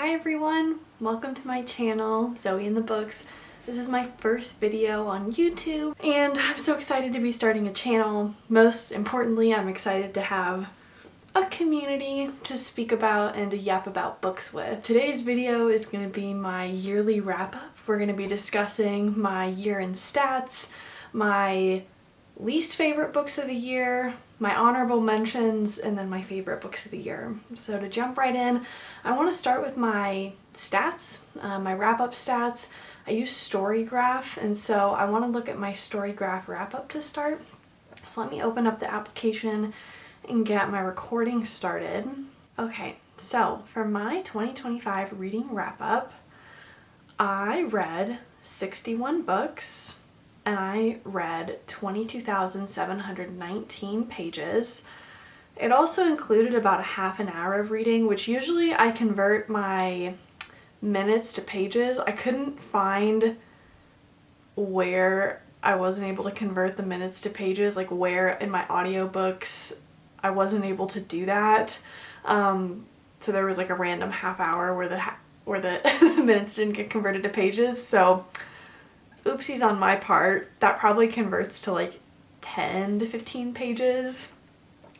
Hi everyone, welcome to my channel, Zoe in the Books. This is my first video on YouTube and I'm so excited to be starting a channel. Most importantly, I'm excited to have a community to speak about and to yap about books with. Today's video is going to be my yearly wrap-up. We're going to be discussing my year in stats, my least favorite books of the year, my honorable mentions, and then my favorite books of the year. So to jump right in, I want to start with my stats, my wrap-up stats. I use StoryGraph, and so I want to look at my StoryGraph wrap-up to start. So let me open up the application and get my recording started. Okay, so for my 2025 reading wrap-up, I read 61 books. And I read 22,719 pages. It also included about a half an hour of reading, which usually I convert my minutes to pages. I couldn't find where I wasn't able to convert the minutes to pages, like where in my audiobooks I wasn't able to do that. So there was like a random half hour where the minutes didn't get converted to pages. So oopsies on my part. That probably converts to like 10 to 15 pages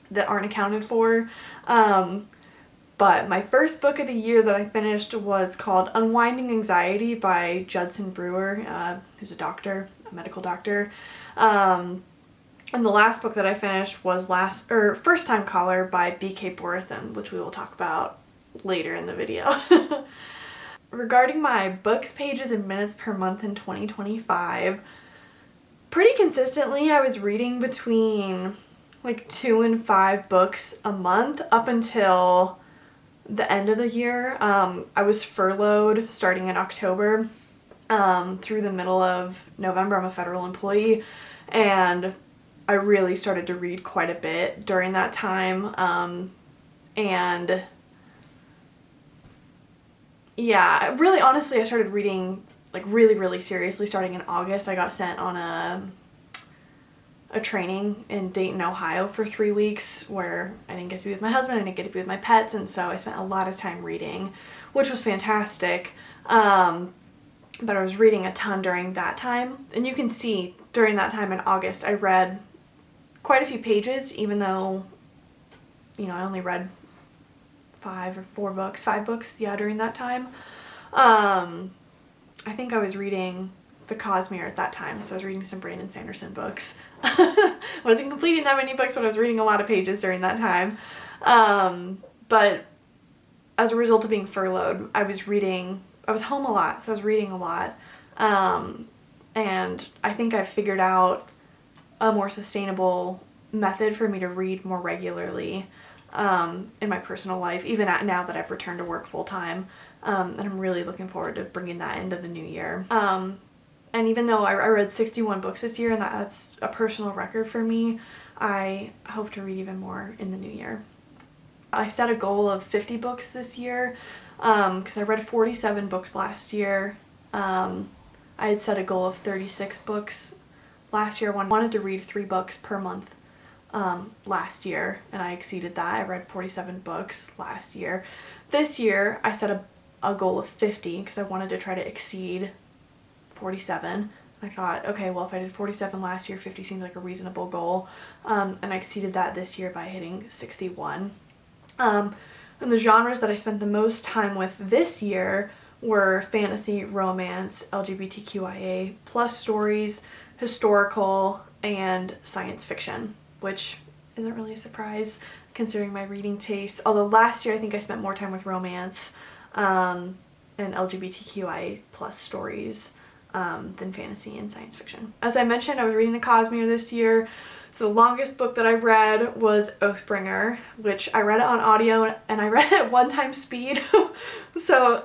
that aren't accounted for. But my first book of the year that I finished was called Unwinding Anxiety by Judson Brewer, who's a medical doctor. And the last book that I finished was First Time Caller by B.K. Borison, which we will talk about later in the video. Regarding my books, pages, and minutes per month in 2025, pretty consistently I was reading between like 2 and 5 books a month up until the end of the year. I was furloughed starting in October through the middle of November. I'm a federal employee and I really started to read quite a bit during that time. And yeah, really honestly, I started reading like really seriously starting in August. I got sent on a training in Dayton, Ohio for 3 weeks where I didn't get to be with my husband, I didn't get to be with my pets, and so I spent a lot of time reading, which was fantastic. But I was reading a ton during that time, and you can see during that time in August I read quite a few pages, even though, you know, I only read 5 books, during that time. I think I was reading The Cosmere at that time, so I was reading some Brandon Sanderson books. Wasn't completing that many books, but I was reading a lot of pages during that time. But as a result of being furloughed, I was home a lot, so I was reading a lot. And I think I've figured out a more sustainable method for me to read more regularly in my personal life, even now that I've returned to work full time, and I'm really looking forward to bringing that into the new year. And even though I read 61 books this year, and that's a personal record for me, I hope to read even more in the new year. I set a goal of 50 books this year, because I read 47 books last year. I had set a goal of 36 books last year. I wanted to read 3 books per month last year, and I exceeded that. I read 47 books last year. This year I set a goal of 50 because I wanted to try to exceed 47. I thought, okay, well, if I did 47 last year, 50 seems like a reasonable goal, and I exceeded that this year by hitting 61. And the genres that I spent the most time with this year were fantasy, romance, LGBTQIA plus stories, historical, and science fiction, which isn't really a surprise considering my reading taste. Although last year I think I spent more time with romance and LGBTQIA plus stories than fantasy and science fiction. As I mentioned, I was reading The Cosmere this year. So the longest book that I read was Oathbringer, which I read it on audio and I read it at 1x speed. So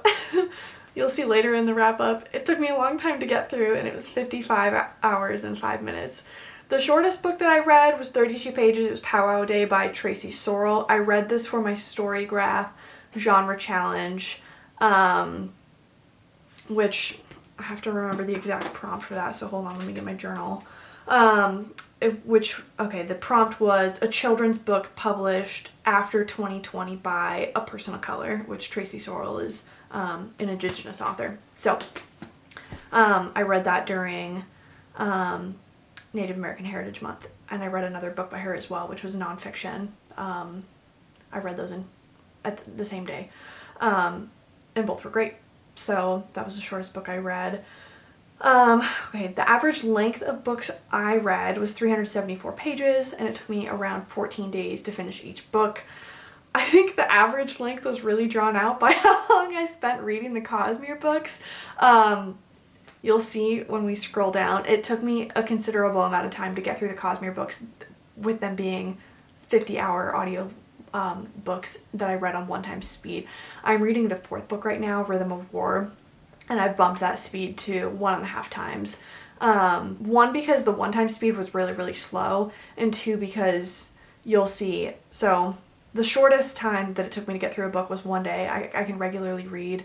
you'll see later in the wrap-up, it took me a long time to get through and it was 55 hours and 5 minutes. The shortest book that I read was 32 pages. It was Powwow Day by Tracy Sorrell. I read this for my StoryGraph genre challenge, which I have to remember the exact prompt for that, so hold on, let me get my journal. the prompt was a children's book published after 2020 by a person of color, which Tracy Sorrell is an Indigenous author. So I read that during Native American Heritage Month, and I read another book by her as well, which was nonfiction. I read those at the same day, and both were great. So that was the shortest book I read. The average length of books I read was 374 pages, and it took me around 14 days to finish each book. I think the average length was really drawn out by how long I spent reading the Cosmere books. You'll see when we scroll down, it took me a considerable amount of time to get through the Cosmere books, with them being 50-hour audio books that I read on 1x speed. I'm reading the 4th book right now, Rhythm of War, and I bumped that speed to 1.5 times. 1, because the 1x speed was really, really slow, and 2, because you'll see, so the shortest time that it took me to get through a book was 1 day. I can regularly read,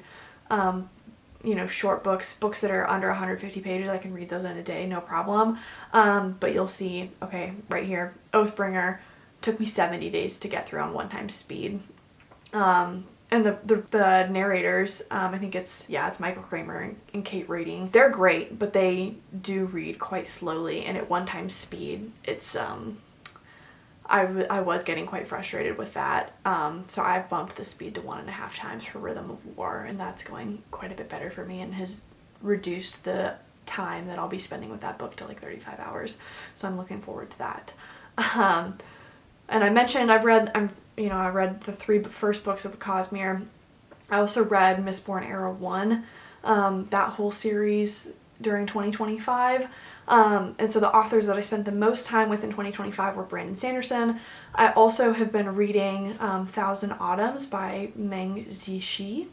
short books that are under 150 pages. I can read those in a day, no problem. But you'll see, okay, right here, Oathbringer took me 70 days to get through on 1x speed. And the narrators, I think it's Michael Kramer and Kate Rading. They're great, but they do read quite slowly, and at 1x speed, it's, I was getting quite frustrated with that. So I've bumped the speed to 1.5 times for Rhythm of War, and that's going quite a bit better for me, and has reduced the time that I'll be spending with that book to like 35 hours. So I'm looking forward to that. And I mentioned I read the 3 first books of the Cosmere. I also read Mistborn Era 1, that whole series during 2025. And so the authors that I spent the most time with in 2025 were Brandon Sanderson. I also have been reading Thousand Autumns by Meng Zishi.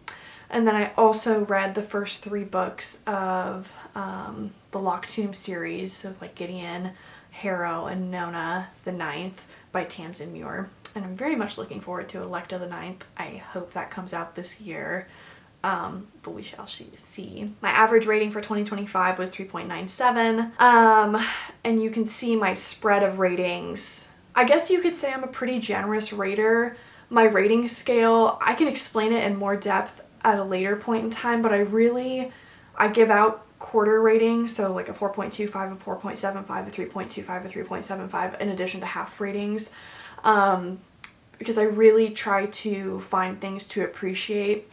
And then I also read the first 3 books of the Locked Tomb series of like Gideon, Harrow, and Nona the Ninth by Tamsin Muir. And I'm very much looking forward to Electa the Ninth. I hope that comes out this year. But we shall see. My average rating for 2025 was 3.97. And you can see my spread of ratings. I guess you could say I'm a pretty generous rater. My rating scale, I can explain it in more depth at a later point in time, but I give out quarter ratings, so like a 4.25, a 4.75, a 3.25, a 3.75, in addition to half ratings, because I really try to find things to appreciate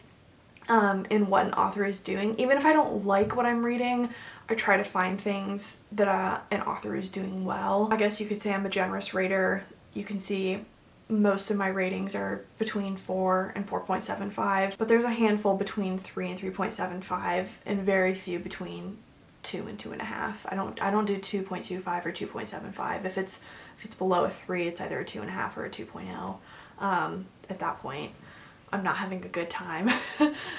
in what an author is doing. Even if I don't like what I'm reading, I try to find things that an author is doing well. I guess you could say I'm a generous rater. You can see most of my ratings are between 4 and 4.75, but there's a handful between 3 and 3.75, and very few between 2 and 2.5. I don't do 2.25 or 2.75. If it's below a 3, it's either a 2.5 or a 2.0. At that point, I'm not having a good time,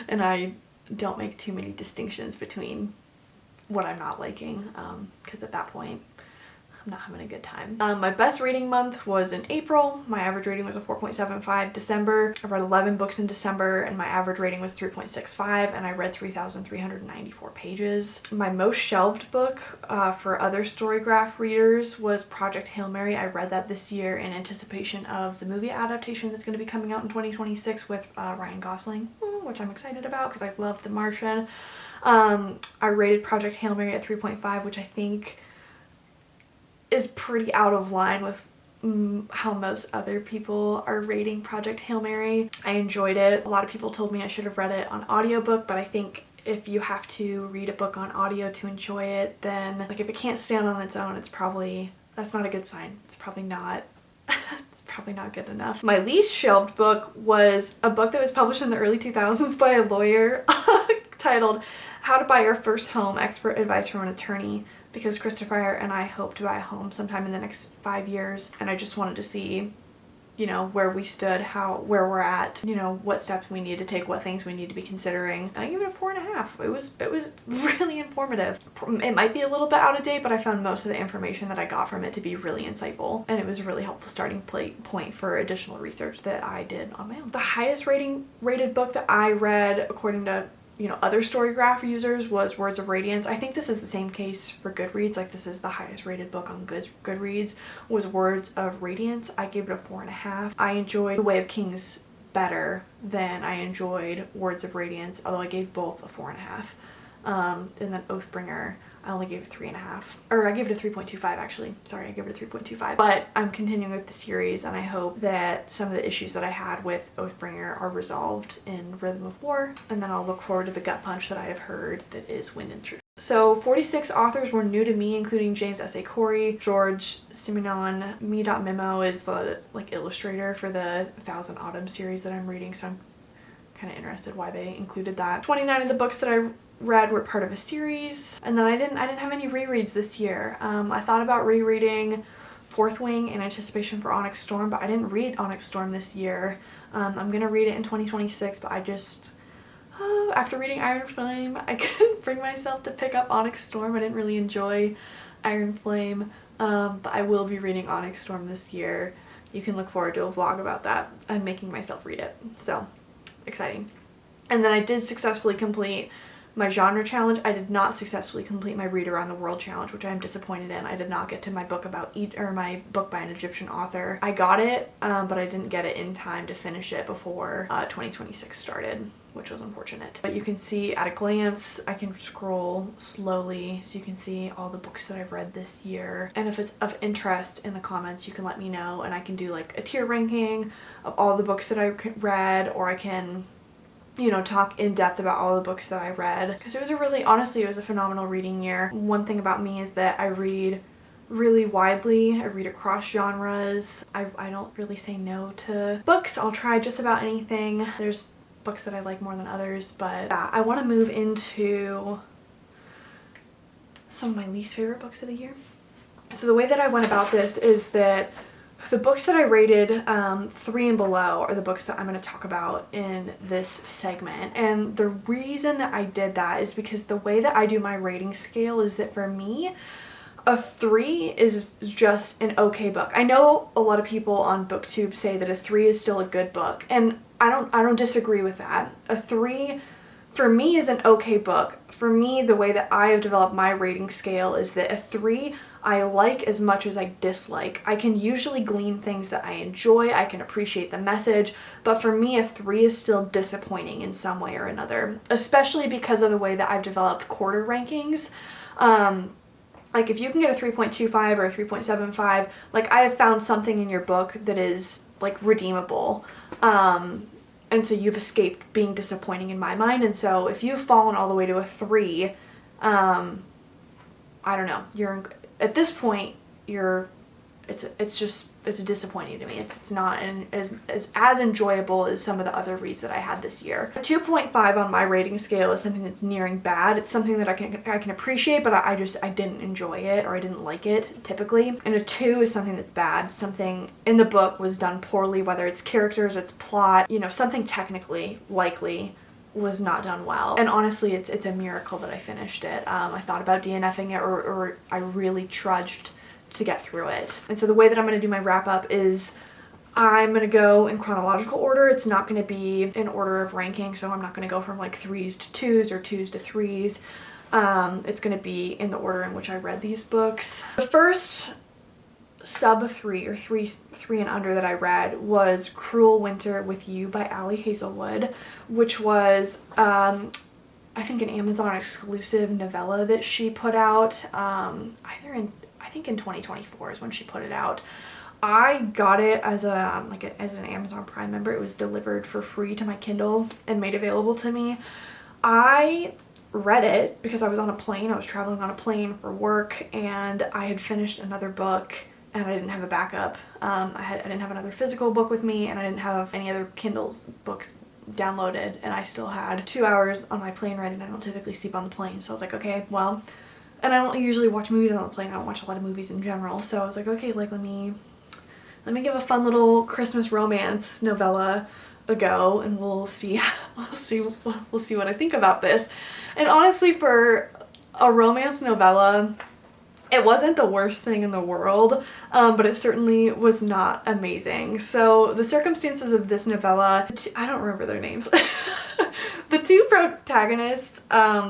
and I don't make too many distinctions between what I'm not liking, because at that point, I'm not having a good time. My best reading month was in April. My average rating was a 4.75. December, I read 11 books in December, and my average rating was 3.65, and I read 3,394 pages. My most shelved book for other StoryGraph readers was Project Hail Mary. I read that this year in anticipation of the movie adaptation that's going to be coming out in 2026 with Ryan Gosling, which I'm excited about because I love The Martian. I rated Project Hail Mary at 3.5, which I think is pretty out of line with how most other people are rating Project Hail Mary. I enjoyed it. A lot of people told me I should have read it on audiobook, but I think if you have to read a book on audio to enjoy it, then like if it can't stand on its own, that's not a good sign. It's probably not good enough. My least shelved book was a book that was published in the early 2000s by a lawyer titled How to Buy Your First Home, Expert Advice from an Attorney, because Christopher and I hope to buy a home sometime in the next 5 years, and I just wanted to see, where we stood, where we're at, what steps we need to take, what things we need to be considering. And I give it a 4.5. It was really informative. It might be a little bit out of date, but I found most of the information that I got from it to be really insightful, and it was a really helpful starting point for additional research that I did on my own. The highest rated book that I read, according to other StoryGraph users was Words of Radiance. I think this is the same case for Goodreads. Like, this is the highest rated book on Goodreads, was Words of Radiance. I gave it a 4.5. I enjoyed The Way of Kings better than I enjoyed Words of Radiance, although I gave both a 4.5. And then Oathbringer, I only gave it 3.5. Or I gave it a 3.25 actually. Sorry, I gave it a 3.25. But I'm continuing with the series, and I hope that some of the issues that I had with Oathbringer are resolved in Rhythm of War. And then I'll look forward to the gut punch that I have heard that is Wind and Truth. So 46 authors were new to me, including James S.A. Corey, George Simenon. Me.Memo is the illustrator for the 1000 Autumn series that I'm reading, so I'm kind of interested why they included that. 29 of the books that I read were part of a series, and then I didn't have any rereads this year. I thought about rereading Fourth Wing in anticipation for Onyx Storm, but I didn't read Onyx Storm this year. I'm gonna read it in 2026, but I just after reading Iron Flame, I couldn't bring myself to pick up Onyx Storm. I didn't really enjoy Iron Flame, but I will be reading Onyx Storm this year. You can look forward to a vlog about that. I'm making myself read it, so exciting. And then I did successfully complete my genre challenge. I did not successfully complete my Read Around the World challenge, which I'm disappointed in. I did not get to my book about my book by an Egyptian author. I got it, but I didn't get it in time to finish it before 2026 started, which was unfortunate. But you can see at a glance, I can scroll slowly so you can see all the books that I've read this year. And if it's of interest in the comments, you can let me know, and I can do like a tier ranking of all the books that I read, or I can talk in depth about all the books that I read, because it was honestly, it was a phenomenal reading year. One thing about me is that I read really widely. I read across genres. I don't really say no to books. I'll try just about anything. There's books that I like more than others, but yeah, I want to move into some of my least favorite books of the year. So the way that I went about this is that the books that I rated 3 and below are the books that I'm going to talk about in this segment. And the reason that I did that is because the way that I do my rating scale is that for me, a 3 is just an okay book. I know a lot of people on booktube say that a 3 is still a good book, and I don't disagree with that. A 3 for me is an okay book. For me, the way that I have developed my rating scale is that a 3 I like as much as I dislike. I can usually glean things that I enjoy, I can appreciate the message, but for me a 3 is still disappointing in some way or another, especially because of the way that I've developed quarter rankings. Like if you can get a 3.25 or a 3.75, like I have found something in your book that is like redeemable. And so you've escaped being disappointing in my mind. And so if you've fallen all the way to a 3, I don't know, at this point, it's disappointing to me. It's not as enjoyable as some of the other reads that I had this year. A 2.5 on my rating scale is something that's nearing bad. It's something that I can appreciate, but I didn't enjoy it, or I didn't like it typically. And a 2 is something that's bad. Something in the book was done poorly, whether it's characters, it's plot, something technically likely was not done well. And honestly, it's a miracle that I finished it. I thought about DNFing it, or I really trudged to get through it. And so the way that I'm going to do my wrap up is I'm going to go in chronological order. It's not going to be in order of ranking, so I'm not going to go from like 3s to 2s or 2s to 3s. It's going to be in the order in which I read these books. The first sub 3 or 3 and under that I read was Cruel Winter with You by Ali Hazelwood, which was I think an Amazon exclusive novella that she put out I think in 2024 is when she put it out. I got it as as an Amazon Prime member. It was delivered for free to my Kindle and made available to me. I read it because I was on a plane. I was traveling on a plane for work, and I had finished another book and I didn't have a backup. I didn't have another physical book with me, and I didn't have any other Kindle's books downloaded, and I still had 2 hours on my plane ride, and I don't typically sleep on the plane. So I was like, okay, well, and I don't usually watch movies on the plane. I don't watch a lot of movies in general. So I was like, okay, like let me give a fun little Christmas romance novella a go, and we'll see what I think about this. And honestly, for a romance novella, it wasn't the worst thing in the world, but it certainly was not amazing. So the circumstances of this novella, I don't remember their names, The two protagonists,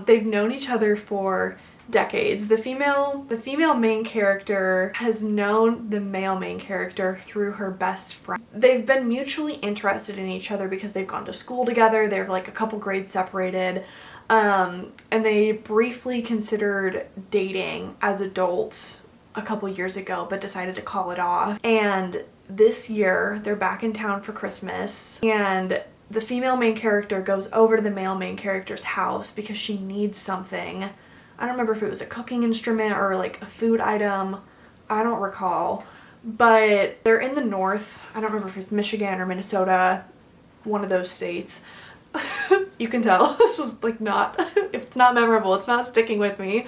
they've known each other for decades. The female main character has known the male main character through her best friend. They've been mutually interested in each other because they've gone to school together. They're like a couple grades separated. And they briefly considered dating as adults a couple years ago, but decided to call it off. And this year, they're back in town for Christmas, and the female main character goes over to the male main character's house because she needs something. I don't remember if it was a cooking instrument or like a food item. I don't recall. But they're in the north. I don't remember if it's Michigan or Minnesota, one of those states. You can tell this was like not, if it's not memorable, it's not sticking with me.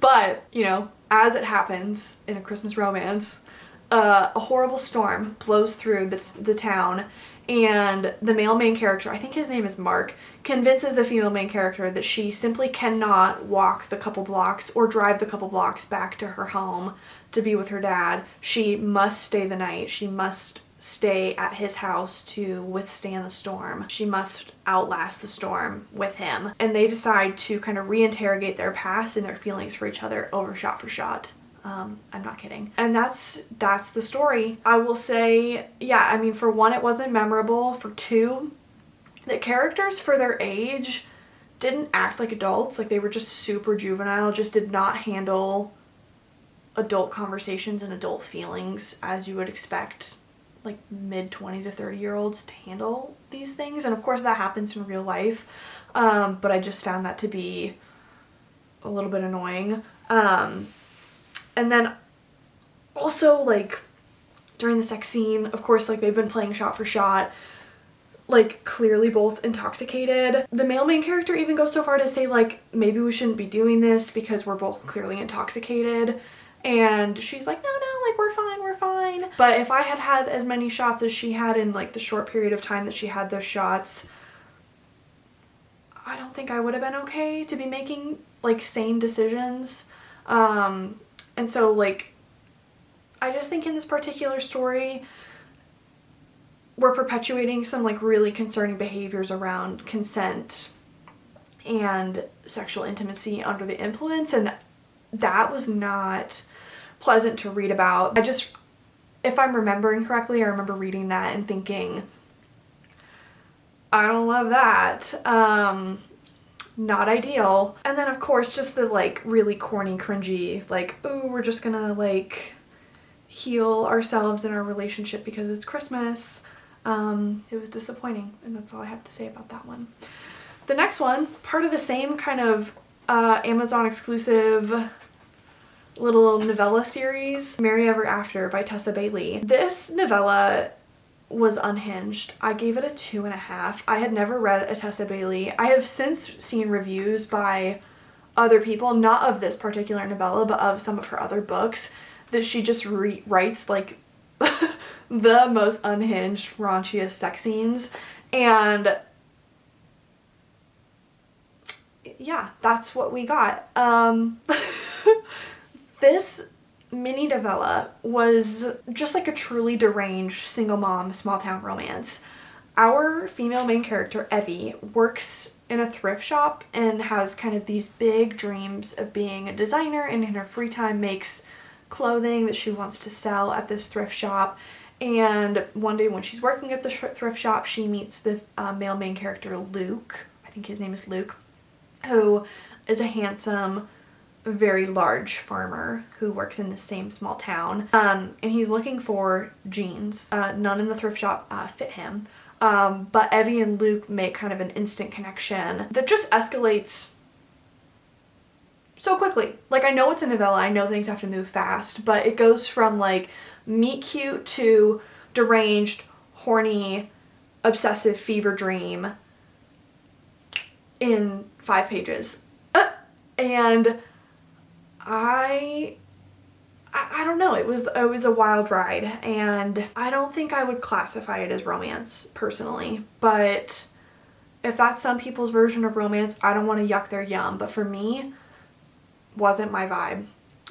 But, you know, as it happens in a Christmas romance, a horrible storm blows through the town, and the male main character, I think his name is Mark, convinces the female main character that she simply cannot walk the couple blocks or drive the couple blocks back to her home to be with her dad. She must stay the night. She must stay at his house to withstand the storm. She must outlast the storm with him. And they decide to kind of reinterrogate their past and their feelings for each other over shot for shot. I'm not kidding. And that's the story. I will say, yeah, I mean, for one, it wasn't memorable. For two, the characters for their age didn't act like adults. Like, they were just super juvenile, just did not handle adult conversations and adult feelings as you would expect like mid 20 to 30 year olds to handle these things. And of course that happens in real life. But I just found that to be a little bit annoying. And then also, like, during the sex scene, of course, like, they've been playing shot for shot, like, clearly both intoxicated. The male main character even goes so far to say, like, maybe we shouldn't be doing this because we're both clearly intoxicated. And she's like, no, like, we're fine. But if I had had as many shots as she had in, like, the short period of time that she had those shots, I don't think I would have been okay to be making, like, sane decisions. And so, like, I just think in this particular story, we're perpetuating some, like, really concerning behaviors around consent and sexual intimacy under the influence, and that was not pleasant to read about. If I'm remembering correctly, I remember reading that and thinking, I don't love that. Not ideal. And then of course just the like really corny, cringy, like, oh, we're just gonna like heal ourselves in our relationship because it's Christmas. It was disappointing, and that's all I have to say about that one. The next one, part of the same kind of Amazon exclusive little novella series, Merry Ever After by Tessa Bailey. This novella was unhinged. I gave it a 2.5. I had never read a Tessa Bailey. I have since seen reviews by other people, not of this particular novella, but of some of her other books, that she just writes like the most unhinged, raunchiest sex scenes. And yeah, that's what we got. This mini novella was just like a truly deranged single mom small town romance. Our female main character, Evie, works in a thrift shop and has kind of these big dreams of being a designer, and in her free time makes clothing that she wants to sell at this thrift shop. And one day when she's working at the thrift shop, she meets the male main character, Luke. I think his name is Luke, who is a handsome, very large farmer who works in the same small town, and he's looking for jeans. None in the thrift shop fit him, but Evie and Luke make kind of an instant connection that just escalates so quickly. Like, I know it's a novella, I know things have to move fast, but it goes from like meet cute to deranged, horny, obsessive fever dream in 5 pages. And I don't know, it was a wild ride, and I don't think I would classify it as romance personally, but if that's some people's version of romance, I don't want to yuck their yum, but for me, wasn't my vibe.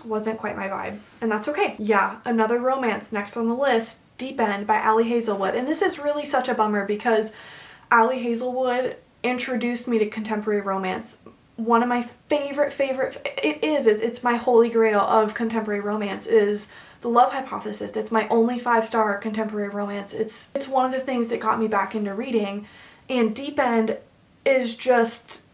Wasn't quite my vibe, and that's okay. Yeah, another romance next on the list, Deep End by Ali Hazelwood. And this is really such a bummer because Ali Hazelwood introduced me to contemporary romance. One of my favorite, it's my holy grail of contemporary romance is The Love Hypothesis. It's my only 5-star contemporary romance. It's one of the things that got me back into reading, and Deep End is just,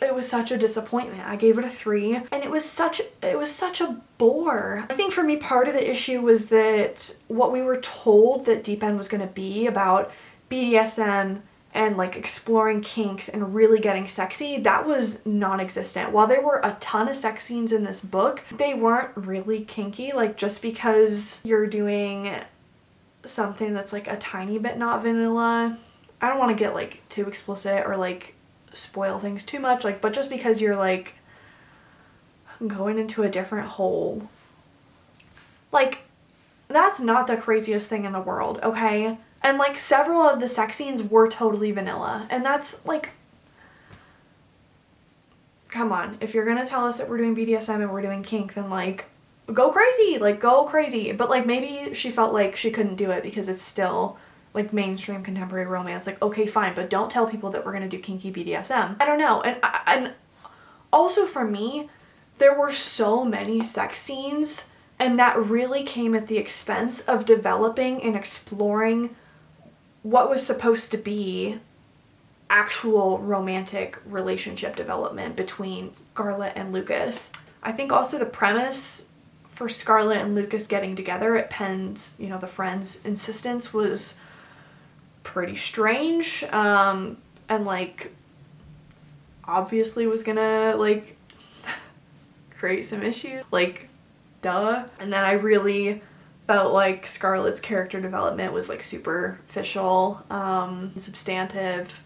it was such a disappointment. I gave it a 3, and it was such a bore. I think for me, part of the issue was that what we were told that Deep End was going to be about BDSM and like exploring kinks and really getting sexy, that was non-existent. While there were a ton of sex scenes in this book, they weren't really kinky. Like, just because you're doing something that's like a tiny bit not vanilla, I don't want to get like too explicit or like spoil things too much, like, but just because you're like going into a different hole, like, that's not the craziest thing in the world, okay? And like several of the sex scenes were totally vanilla, and that's like, come on, if you're gonna tell us that we're doing BDSM and we're doing kink, then like go crazy, like go crazy. But like maybe she felt like she couldn't do it because it's still like mainstream contemporary romance. Like, okay, fine, but don't tell people that we're gonna do kinky BDSM. I don't know. And also for me, there were so many sex scenes, and that really came at the expense of developing and exploring what was supposed to be actual romantic relationship development between Scarlett and Lucas. I think also the premise for Scarlett and Lucas getting together at Penn's, you know, the friend's insistence was pretty strange, and like obviously was gonna like create some issues, like duh. And then I really felt like Scarlett's character development was like superficial, substantive,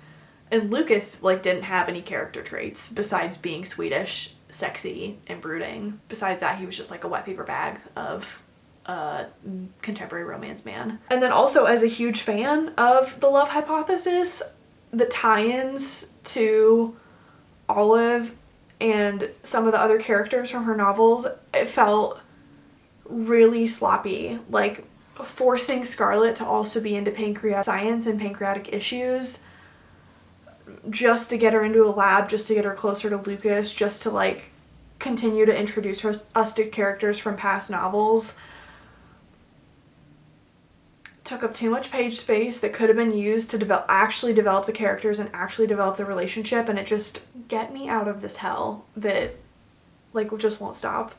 and Lucas like didn't have any character traits besides being Swedish, sexy, and brooding. Besides that, he was just like a wet paper bag of contemporary romance man. And then also, as a huge fan of The Love Hypothesis, the tie-ins to Olive and some of the other characters from her novels, it felt really sloppy. Like forcing Scarlett to also be into pancreatic science and pancreatic issues just to get her into a lab, just to get her closer to Lucas, just to like continue to introduce us to characters from past novels, took up too much page space that could have been used to actually develop the characters and actually develop the relationship, and it just get me out of this hell that like just won't stop.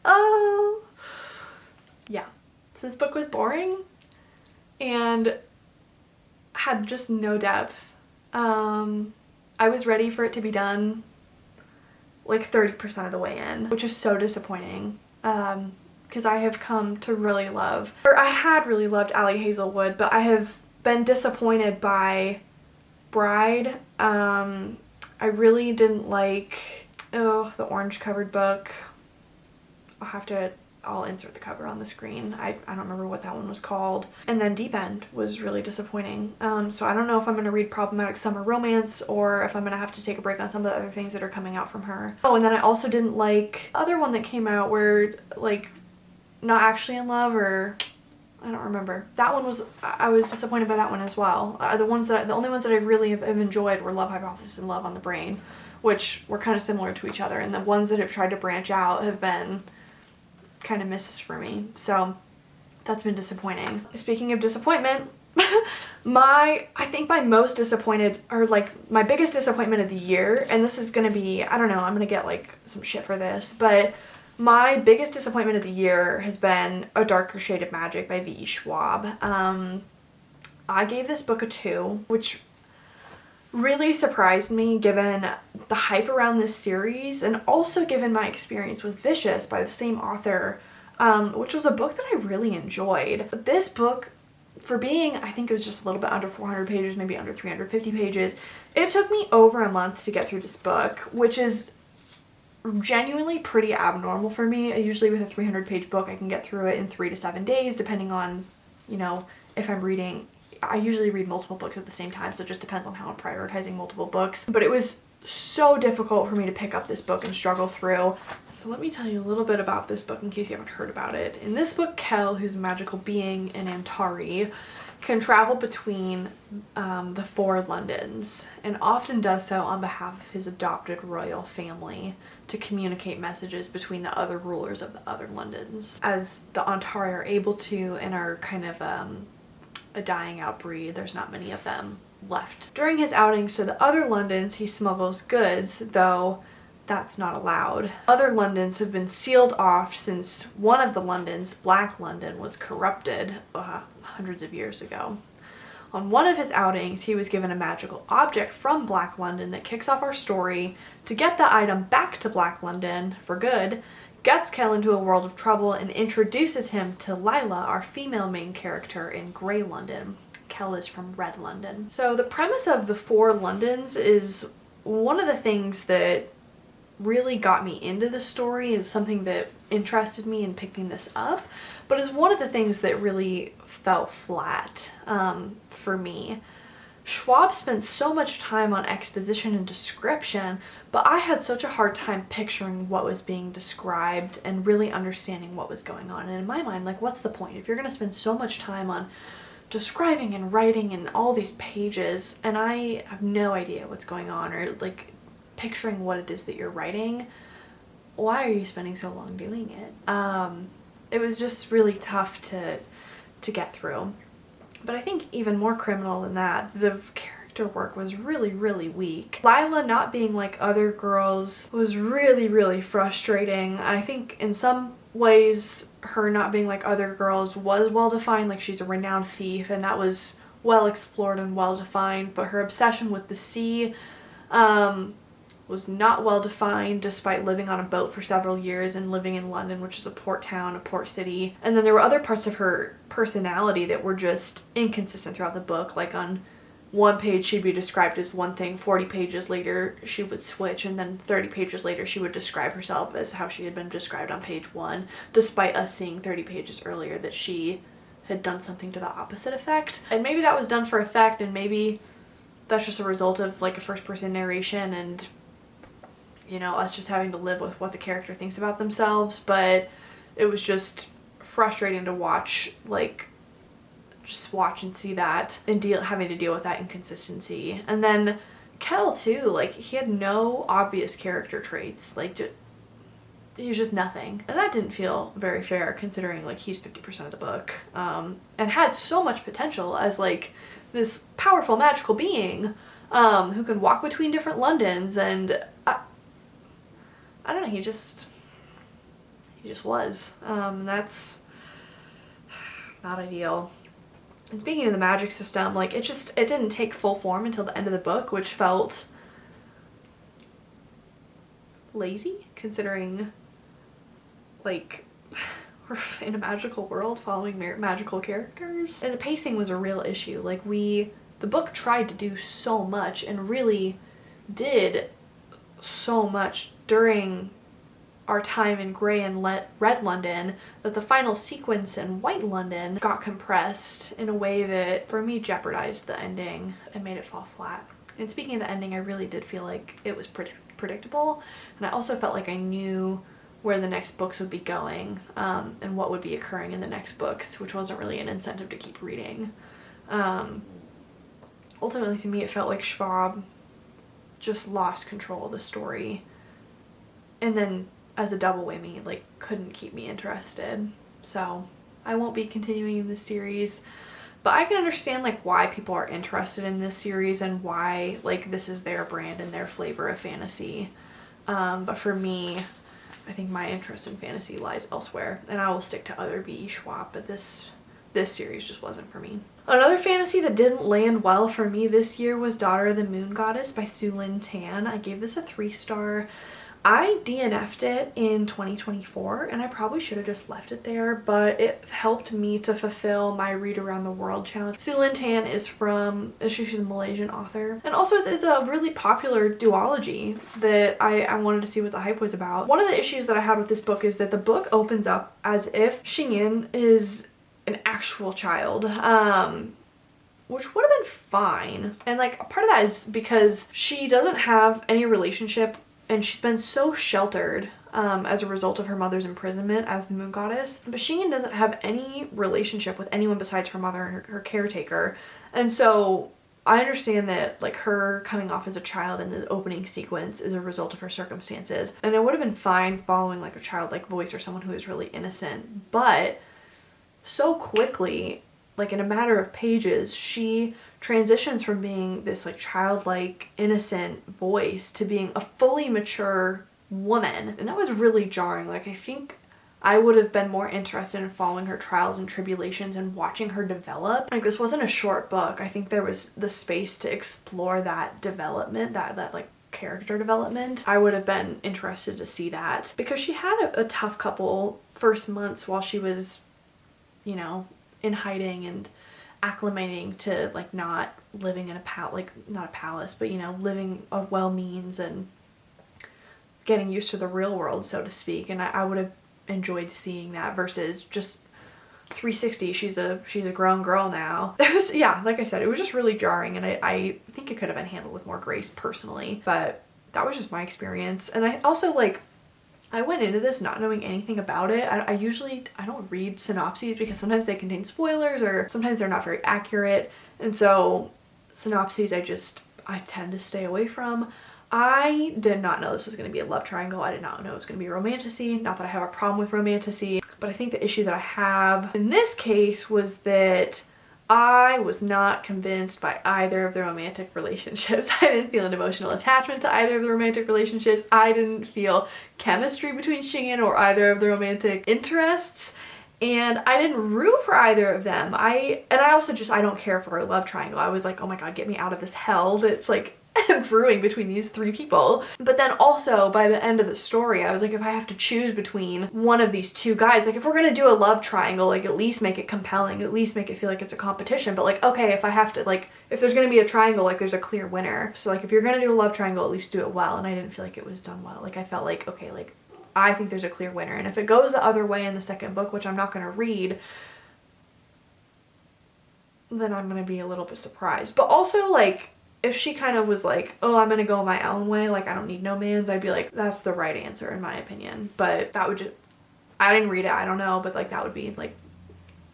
Oh yeah, so this book was boring and had just no depth. I was ready for it to be done like 30% of the way in, which is so disappointing, because I have come to really love, or I had really loved Ali Hazelwood, but I have been disappointed by Bride. I really didn't like, the orange covered book. I'll insert the cover on the screen. I don't remember what that one was called. And then Deep End was really disappointing. So I don't know if I'm going to read Problematic Summer Romance or if I'm going to have to take a break on some of the other things that are coming out from her. Oh, and then I also didn't like the other one that came out where like Not Actually in Love, or I don't remember. That one was, I was disappointed by that one as well. The only ones that I really have enjoyed were Love Hypothesis and Love on the Brain, which were kind of similar to each other. And the ones that have tried to branch out have been kind of misses for me, so that's been disappointing. Speaking of disappointment, I think my most disappointed, or like my biggest disappointment of the year, and this is gonna be, I don't know, I'm gonna get like some shit for this, but my biggest disappointment of the year has been A Darker Shade of Magic by V.E. Schwab. I gave this book a 2, which really surprised me given the hype around this series, and also given my experience with Vicious by the same author, which was a book that I really enjoyed. But this book, for being, I think it was just a little bit under 400 pages, maybe under 350 pages, it took me over a month to get through this book, which is genuinely pretty abnormal for me. Usually with a 300-page book, I can get through it in 3 to 7 days, depending on, you know, if I'm reading. I usually read multiple books at the same time, so it just depends on how I'm prioritizing multiple books. But it was so difficult for me to pick up this book and struggle through. So let me tell you a little bit about this book in case you haven't heard about it. In this book, Kel, who's a magical being in Antari, can travel between the four Londons, and often does so on behalf of his adopted royal family to communicate messages between the other rulers of the other Londons, as the Ontari are able to and are kind of a dying out breed. There's not many of them left. During his outings to the other Londons, he smuggles goods, though that's not allowed. Other Londons have been sealed off since one of the Londons, Black London, was corrupted hundreds of years ago. On one of his outings, he was given a magical object from Black London that kicks off our story. To get the item back to Black London for good, gets Kell into a world of trouble and introduces him to Lila, our female main character in Grey London. Kell is from Red London. So the premise of the four Londons is one of the things that really got me into the story, is something that interested me in picking this up, but is one of the things that really felt flat for me. Schwab spent so much time on exposition and description, but I had such a hard time picturing what was being described and really understanding what was going on. And in my mind, like, what's the point? If you're going to spend so much time on describing and writing and all these pages, and I have no idea what's going on, or like picturing what it is that you're writing, why are you spending so long doing it? It was just really tough to get through. But I think even more criminal than that, the character work was really, really weak. Lila not being like other girls was really, really frustrating. I think in some ways her not being like other girls was well defined, like she's a renowned thief, and that was well explored and well defined, but her obsession with the sea was not well defined, despite living on a boat for several years and living in London, which is a port town, a port city. And then there were other parts of her personality that were just inconsistent throughout the book. Like on one page she'd be described as one thing, 40 pages later she would switch, and then 30 pages later she would describe herself as how she had been described on page 1, despite us seeing 30 pages earlier that she had done something to the opposite effect. And maybe that was done for effect, and maybe that's just a result of like a first-person narration and, you know, us just having to live with what the character thinks about themselves. But it was just frustrating to watch, like, just watch and see that and having to deal with that inconsistency. And then Kell too, like, he had no obvious character traits, like, he was just nothing. And that didn't feel very fair, considering like he's 50% of the book, and had so much potential as like this powerful magical being who can walk between different Londons, and I don't know, he just was. That's not ideal. And speaking of the magic system, like, it didn't take full form until the end of the book, which felt lazy, considering, like, we're in a magical world following magical characters. And the pacing was a real issue. Like, the book tried to do so much and really did so much during our time in Grey and Red London that the final sequence in White London got compressed in a way that, for me, jeopardized the ending and made it fall flat. And speaking of the ending, I really did feel like it was predictable, and I also felt like I knew where the next books would be going, and what would be occurring in the next books, which wasn't really an incentive to keep reading. Ultimately, to me, it felt like Schwab just lost control of the story, and then as a double whammy, like, couldn't keep me interested. So I won't be continuing in this series, but I can understand like why people are interested in this series and why like this is their brand and their flavor of fantasy. But for me, I think my interest in fantasy lies elsewhere, and I will stick to other B.E. Schwab, but this series just wasn't for me. Another fantasy that didn't land well for me this year was Daughter of the Moon Goddess by Sue Lynn Tan. I gave this a 3-star. I DNF'd it in 2024, and I probably should have just left it there, but it helped me to fulfill my Read Around the World challenge. Sue Lynn Tan is she's a Malaysian author, and also it's a really popular duology that I wanted to see what the hype was about. One of the issues that I had with this book is that the book opens up as if Xingyin is an actual child, which would have been fine. And like, part of that is because she doesn't have any relationship, and she's been so sheltered as a result of her mother's imprisonment as the moon goddess. But Shingen doesn't have any relationship with anyone besides her mother and her caretaker. And so I understand that like her coming off as a child in the opening sequence is a result of her circumstances. And it would have been fine following like a childlike voice or someone who is really innocent. But so quickly, like in a matter of pages, she transitions from being this like childlike, innocent voice to being a fully mature woman. And that was really jarring. Like I think I would have been more interested in following her trials and tribulations and watching her develop. Like this wasn't a short book. I think there was the space to explore that development, that like character development. I would have been interested to see that because she had a tough couple first months while she was, you know, in hiding and acclimating to like not living in not a palace, but you know, living of well means and getting used to the real world, so to speak. And I would have enjoyed seeing that versus just 360. She's a grown girl now. It was, yeah, like I said, it was just really jarring, and I think it could have been handled with more grace personally, but that was just my experience. And I also I went into this not knowing anything about it. I usually don't read synopses because sometimes they contain spoilers or sometimes they're not very accurate. And so synopses I tend to stay away from. I did not know this was going to be a love triangle. I did not know it was going to be romantasy. Not that I have a problem with romantasy, but I think the issue that I have in this case was that I was not convinced by either of the romantic relationships. I didn't feel an emotional attachment to either of the romantic relationships. I didn't feel chemistry between Shingen or either of the romantic interests. And I didn't root for either of them. I don't care for a love triangle. I was like, oh my god, get me out of this hell that's like brewing between these three people. But then also by the end of the story, I was like, if I have to choose between one of these two guys, like if we're gonna do a love triangle, like at least make it compelling, at least make it feel like it's a competition. But like, okay, if I have to, like, if there's gonna be a triangle, like there's a clear winner. So like if you're gonna do a love triangle, at least do it well. And I didn't feel like it was done well. Like I felt like, okay, like I think there's a clear winner. And if it goes the other way in the second book, which I'm not gonna read, then I'm gonna be a little bit surprised. But also like, if she kind of was like, oh, I'm gonna go my own way, like I don't need no mans, I'd be like, that's the right answer in my opinion. But that would just, I didn't read it, I don't know, but like that would be like,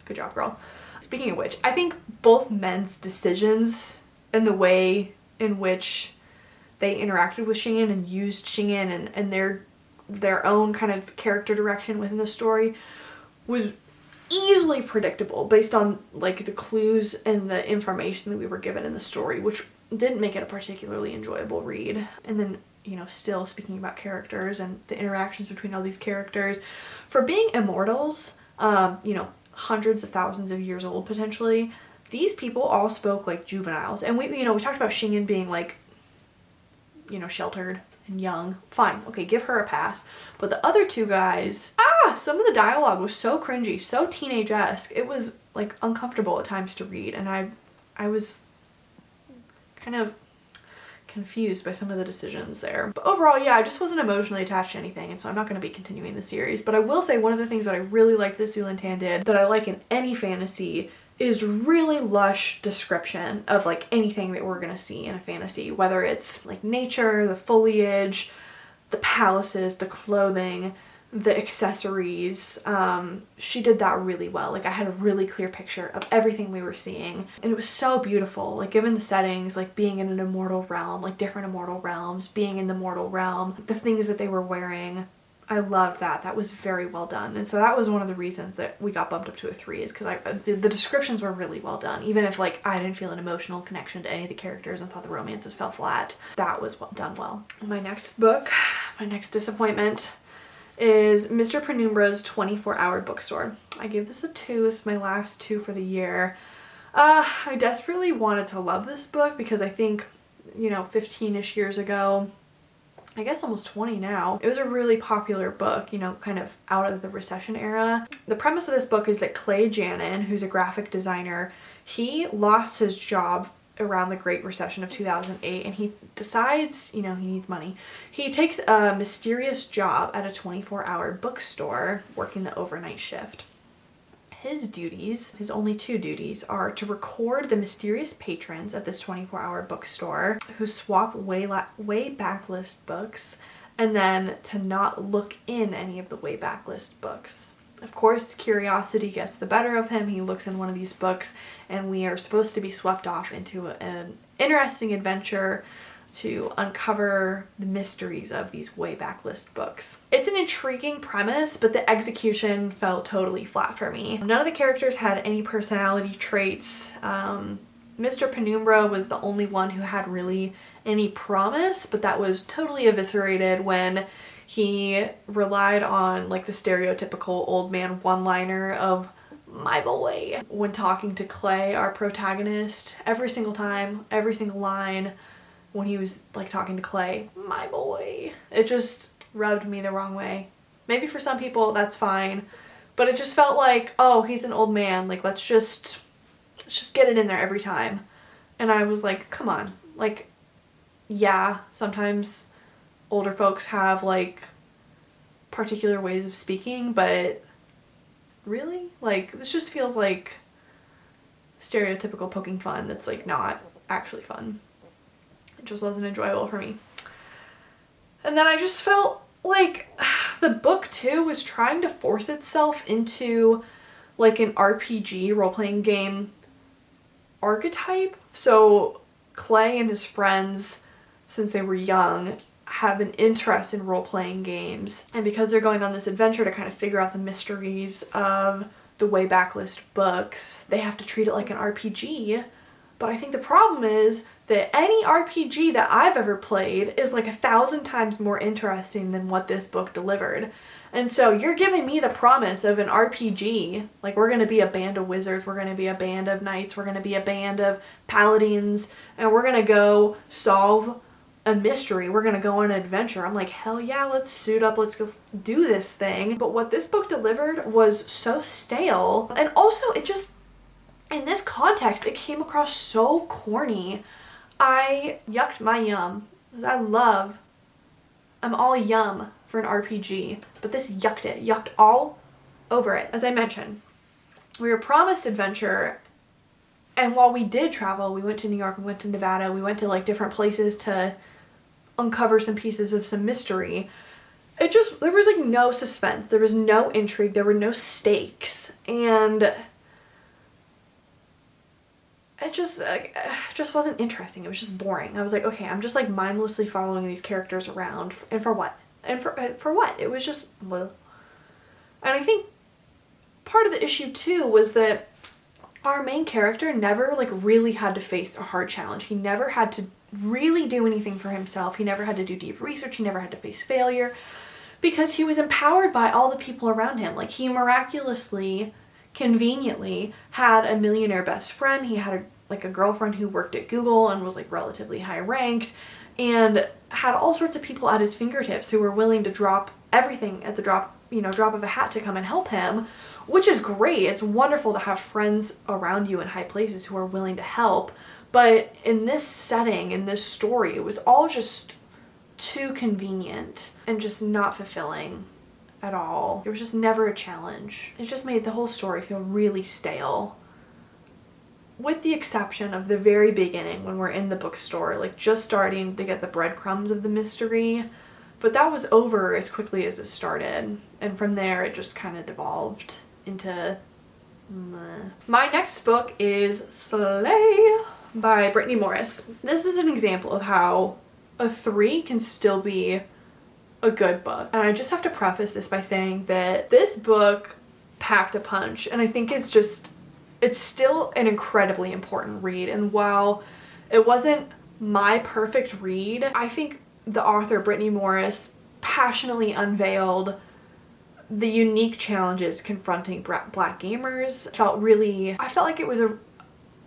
good job, girl. Speaking of which, I think both men's decisions and the way in which they interacted with Shingen and used Shingen and their own kind of character direction within the story was easily predictable based on like the clues and the information that we were given in the story, which didn't make it a particularly enjoyable read. And then, you know, still speaking about characters and the interactions between all these characters, for being immortals, you know, hundreds of thousands of years old potentially, these people all spoke like juveniles. And we talked about Shingen being like, you know, sheltered and young. Fine, okay, give her a pass. But the other two guys, some of the dialogue was so cringy, so teenage-esque. It was like uncomfortable at times to read, and I was kind of confused by some of the decisions there. But overall, yeah, I just wasn't emotionally attached to anything, and so I'm not going to be continuing the series. But I will say one of the things that I really liked that Zhu Tan did, that I like in any fantasy, is really lush description of like anything that we're gonna see in a fantasy, whether it's like nature, the foliage, the palaces, the clothing, the accessories. She did that really well. Like I had a really clear picture of everything we were seeing, and it was so beautiful, like given the settings, like being in an immortal realm, like different immortal realms, being in the mortal realm, the things that they were wearing. I loved that. That was very well done. And so that was one of the reasons that we got bumped up to a 3, is because the descriptions were really well done. Even if like I didn't feel an emotional connection to any of the characters and thought the romances fell flat, that was done well. My next book, my next disappointment, is Mr. Penumbra's 24-Hour Bookstore. I gave this a 2. This is my last 2 for the year. I desperately wanted to love this book because I think, you know, 15-ish years ago, I guess almost 20 now, it was a really popular book, you know, kind of out of the recession era. The premise of this book is that Clay Janin, who's a graphic designer, he lost his job around the Great Recession of 2008, and he decides, you know, he needs money. He takes a mysterious job at a 24-hour bookstore working the overnight shift. His duties, his only 2 duties, are to record the mysterious patrons at this 24-hour bookstore who swap way backlist books and then to not look in any of the way backlist books. Of course, curiosity gets the better of him. He looks in one of these books, and we are supposed to be swept off into an interesting adventure to uncover the mysteries of these way backlist books. It's an intriguing premise, but the execution fell totally flat for me. None of the characters had any personality traits. Mr. Penumbra was the only one who had really any promise, but that was totally eviscerated when he relied on like the stereotypical old man one-liner of "my boy" when talking to Clay, our protagonist. Every single time, every single line when he was like talking to Clay, "my boy." It just rubbed me the wrong way. Maybe for some people that's fine, but it just felt like, oh, he's an old man, like let's just get it in there every time. And I was like, come on. Like, yeah, sometimes older folks have like particular ways of speaking, but really? Like, this just feels like stereotypical poking fun that's like not actually fun. It just wasn't enjoyable for me. And then I just felt like the book too was trying to force itself into like an RPG role-playing game archetype. So Clay and his friends, since they were young, have an interest in role-playing games, and because they're going on this adventure to kind of figure out the mysteries of the way backlist books, they have to treat it like an RPG. But I think the problem is that any RPG that I've ever played is like 1,000 times more interesting than what this book delivered. And so you're giving me the promise of an RPG, like we're going to be a band of wizards, we're going to be a band of knights, we're going to be a band of paladins, and we're going to go solve a mystery, we're going to go on an adventure. I'm like, hell yeah, let's suit up, let's go do this thing. But what this book delivered was so stale, and also it just, in this context, it came across so corny. I yucked my yum, because I'm all yum for an RPG, but this yucked all over it. As I mentioned, we were promised adventure, and while we did travel, we went to New York, we went to Nevada, we went to like different places to uncover some pieces of some mystery. There was like no suspense, there was no intrigue, there were no stakes, and it just wasn't interesting. It was just boring. I was like, okay, I'm just like mindlessly following these characters around, and for what? And for what? It was just, well. And I think part of the issue too was that our main character never like really had to face a hard challenge. He never had to really do anything for himself. He never had to do deep research. He never had to face failure, because he was empowered by all the people around him. Like, he miraculously, conveniently had a millionaire best friend. He had a girlfriend who worked at Google and was like relatively high ranked, and had all sorts of people at his fingertips who were willing to drop everything at the drop of a hat to come and help him, which is great. It's wonderful to have friends around you in high places who are willing to help. But in this setting, in this story, it was all just too convenient and just not fulfilling at all. There was just never a challenge. It just made the whole story feel really stale. With the exception of the very beginning, when we're in the bookstore, like just starting to get the breadcrumbs of the mystery. But that was over as quickly as it started. And from there, it just kind of devolved into meh. My next book is Slay by Brittany Morris. This is an example of how a 3 can still be a good book. And I just have to preface this by saying that this book packed a punch, and I think it's still an incredibly important read. And while it wasn't my perfect read, I think the author, Brittany Morris, passionately unveiled the unique challenges confronting Black gamers. I felt like it was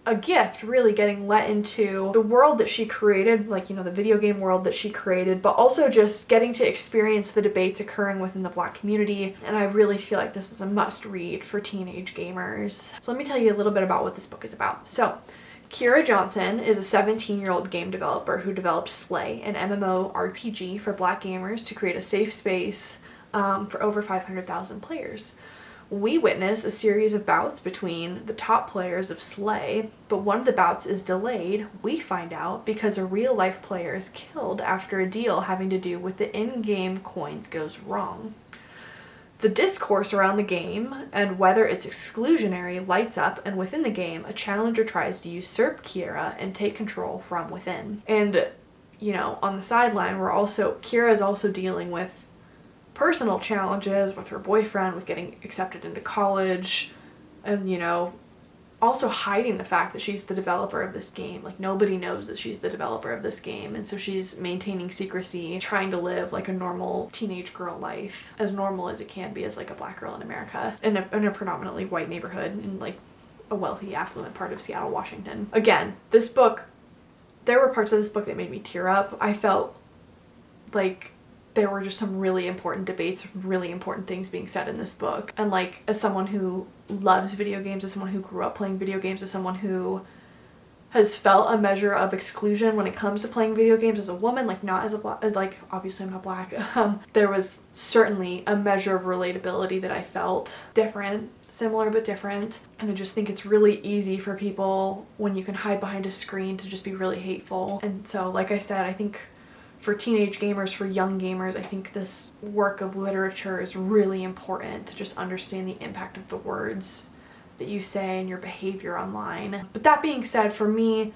a gift, really, getting let into the world that she created, like, the video game world that she created, but also just getting to experience the debates occurring within the Black community. And I really feel like this is a must read for teenage gamers. So let me tell you a little bit about what this book is about. So Kira Johnson is a 17-year-old game developer who developed Slay, an MMORPG for Black gamers to create a safe space for over 500,000 players. We witness a series of bouts between the top players of Slay, but one of the bouts is delayed, we find out, because a real-life player is killed after a deal having to do with the in-game coins goes wrong. The discourse around the game and whether it's exclusionary lights up, and within the game, a challenger tries to usurp Kira and take control from within. And, you know, on the sideline, Kira is also dealing with personal challenges with her boyfriend, with getting accepted into college, and, you know, also hiding the fact that she's the developer of this game. Like, nobody knows that she's the developer of this game, and so she's maintaining secrecy, trying to live like a normal teenage girl life, as normal as it can be as like a black girl in America, in a predominantly white neighborhood in like a wealthy, affluent part of Seattle, Washington. Again, this book, there were parts of this book that made me tear up. I felt like there were just some really important debates, really important things being said in this book. And like, as someone who loves video games, as someone who grew up playing video games, as someone who has felt a measure of exclusion when it comes to playing video games as a woman, like not as a black, like obviously I'm not black, there was certainly a measure of relatability that I felt different, similar but different. And I just think it's really easy for people when you can hide behind a screen to just be really hateful. And so, like I said, I think for teenage gamers, for young gamers, I think this work of literature is really important to just understand the impact of the words that you say and your behavior online. But that being said, for me,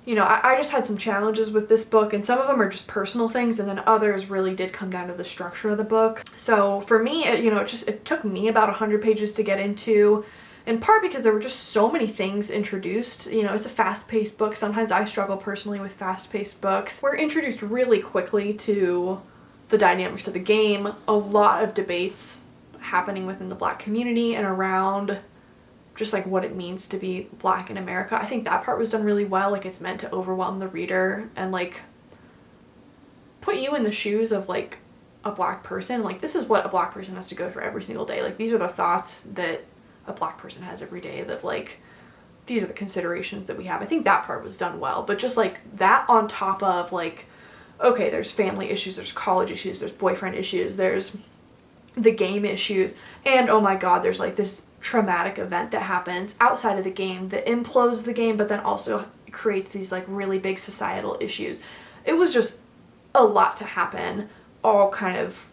you know, I just had some challenges with this book, and some of them are just personal things, and then others really did come down to the structure of the book. So for me, it took me about 100 pages to get into, in part because there were just so many things introduced. You know, it's a fast-paced book. Sometimes I struggle personally with fast-paced books. We're introduced really quickly to the dynamics of the game, a lot of debates happening within the black community and around just like what it means to be black in America. I think that part was done really well. Like, it's meant to overwhelm the reader and like put you in the shoes of like a black person. Like, this is what a black person has to go through every single day. Like, these are the thoughts that a black person has every day, that like these are the considerations that we have. I think that part was done well, but just like that on top of like, okay, there's family issues, there's college issues, there's boyfriend issues, there's the game issues, and oh my god, there's like this traumatic event that happens outside of the game that implodes the game, but then also creates these like really big societal issues. It was just a lot to happen, all kind of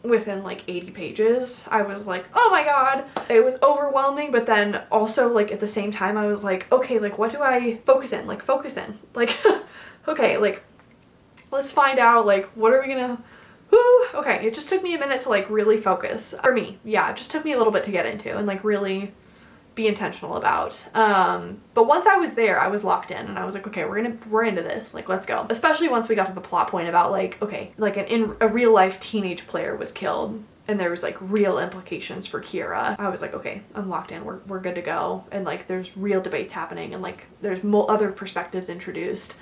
within like 80 pages. I was like, oh my god. It was overwhelming, but then also like at the same time I was like, okay, like what do I focus in? Like, okay, like let's find out, like what are we gonna, okay, it just took me a minute to like really focus. For me, yeah, it just took me a little bit to get into and like really be intentional about. But once I was there, I was locked in, and I was like, okay, we're into this, like let's go. Especially once we got to the plot point about like, okay, like a real life teenage player was killed and there was like real implications for Kira. I was like, okay, I'm locked in, we're good to go. And like there's real debates happening and like there's other perspectives introduced.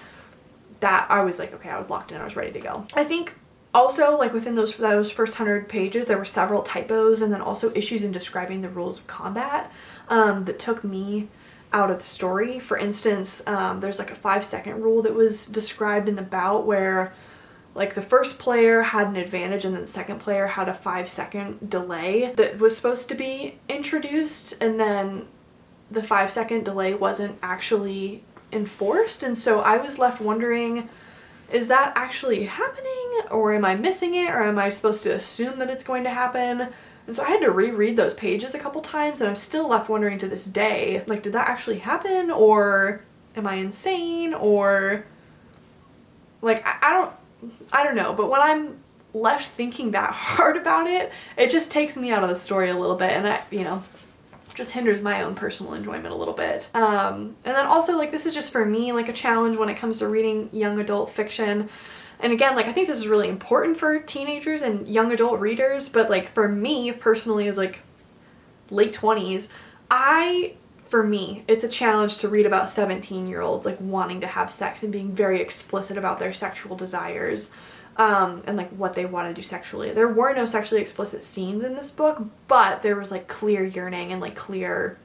That I was like, okay, I was locked in, I was ready to go. I think also, like within those first 100 pages, there were several typos and then also issues in describing the rules of combat that took me out of the story. For instance, there's like a 5-second rule that was described in the bout where like the first player had an advantage and then the second player had a 5-second delay that was supposed to be introduced, and then the 5-second delay wasn't actually enforced, and so I was left wondering, is that actually happening, or am I missing it, or am I supposed to assume that it's going to happen? And so I had to reread those pages a couple times, and I'm still left wondering to this day, like, did that actually happen, or am I insane, or like I don't know. But when I'm left thinking that hard about it, it just takes me out of the story a little bit, and that, you know, just hinders my own personal enjoyment a little bit. And then also, like, this is just for me like a challenge when it comes to reading young adult fiction. And again, like, I think this is really important for teenagers and young adult readers, but like for me personally as like late 20s, for me, it's a challenge to read about 17-year-olds like wanting to have sex and being very explicit about their sexual desires. And like what they want to do sexually. There were no sexually explicit scenes in this book, but there was like clear yearning and like clear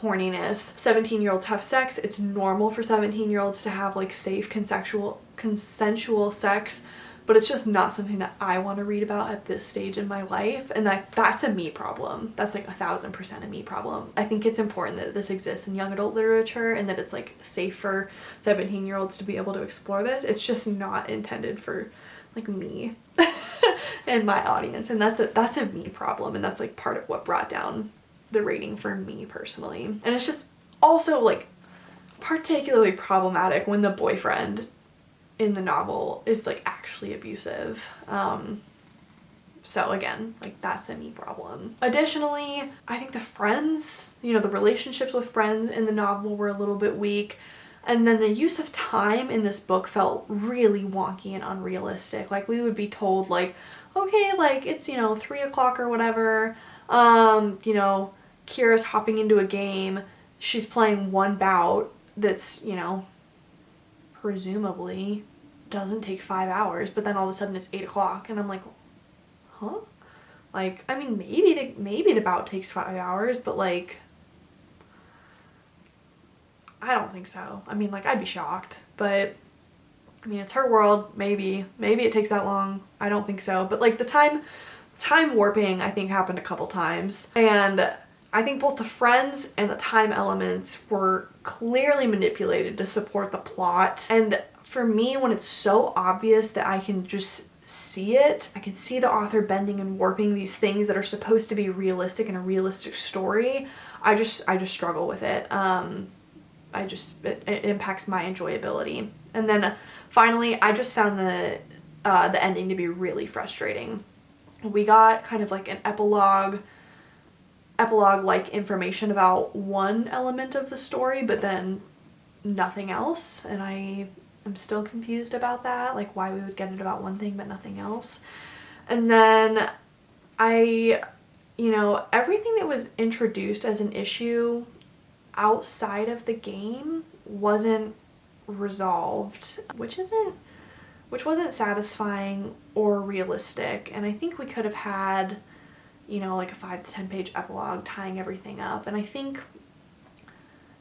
horniness. 17-year-olds have sex. It's normal for 17-year-olds to have like safe consensual sex, but it's just not something that I want to read about at this stage in my life. And that's a me problem. That's like 1,000% a me problem. I think it's important that this exists in young adult literature and that it's like safe for 17-year-olds to be able to explore this. It's just not intended for like me and my audience, and that's a me problem, and that's like part of what brought down the rating for me personally. And it's just also like particularly problematic when the boyfriend in the novel is like actually abusive. So again, like that's a me problem. Additionally, I think the friends, you know, the relationships with friends in the novel were a little bit weak. And then the use of time in this book felt really wonky and unrealistic. Like we would be told like, okay, like it's, you know, 3 o'clock or whatever. You know, Kira's hopping into a game. She's playing one bout that's, you know, presumably doesn't take 5 hours, but then all of a sudden it's 8 o'clock and I'm like, huh? Like, I mean, maybe the bout takes 5 hours, but like, I don't think so. I mean, like, I'd be shocked, but I mean, it's her world. Maybe it takes that long. I don't think so. But like the time warping, I think, happened a couple times. And I think both the friends and the time elements were clearly manipulated to support the plot. And for me, when it's so obvious that I can just see it, I can see the author bending and warping these things that are supposed to be realistic in a realistic story, I just struggle with it. It impacts my enjoyability. And then finally, I just found the ending to be really frustrating. We got kind of like an epilogue-like information about one element of the story, but then nothing else. And I am still confused about that, like why we would get it about one thing but nothing else. And then everything that was introduced as an issue outside of the game wasn't resolved, which wasn't satisfying or realistic. And I think we could have had, like a 5 to 10 page epilogue tying everything up. And I think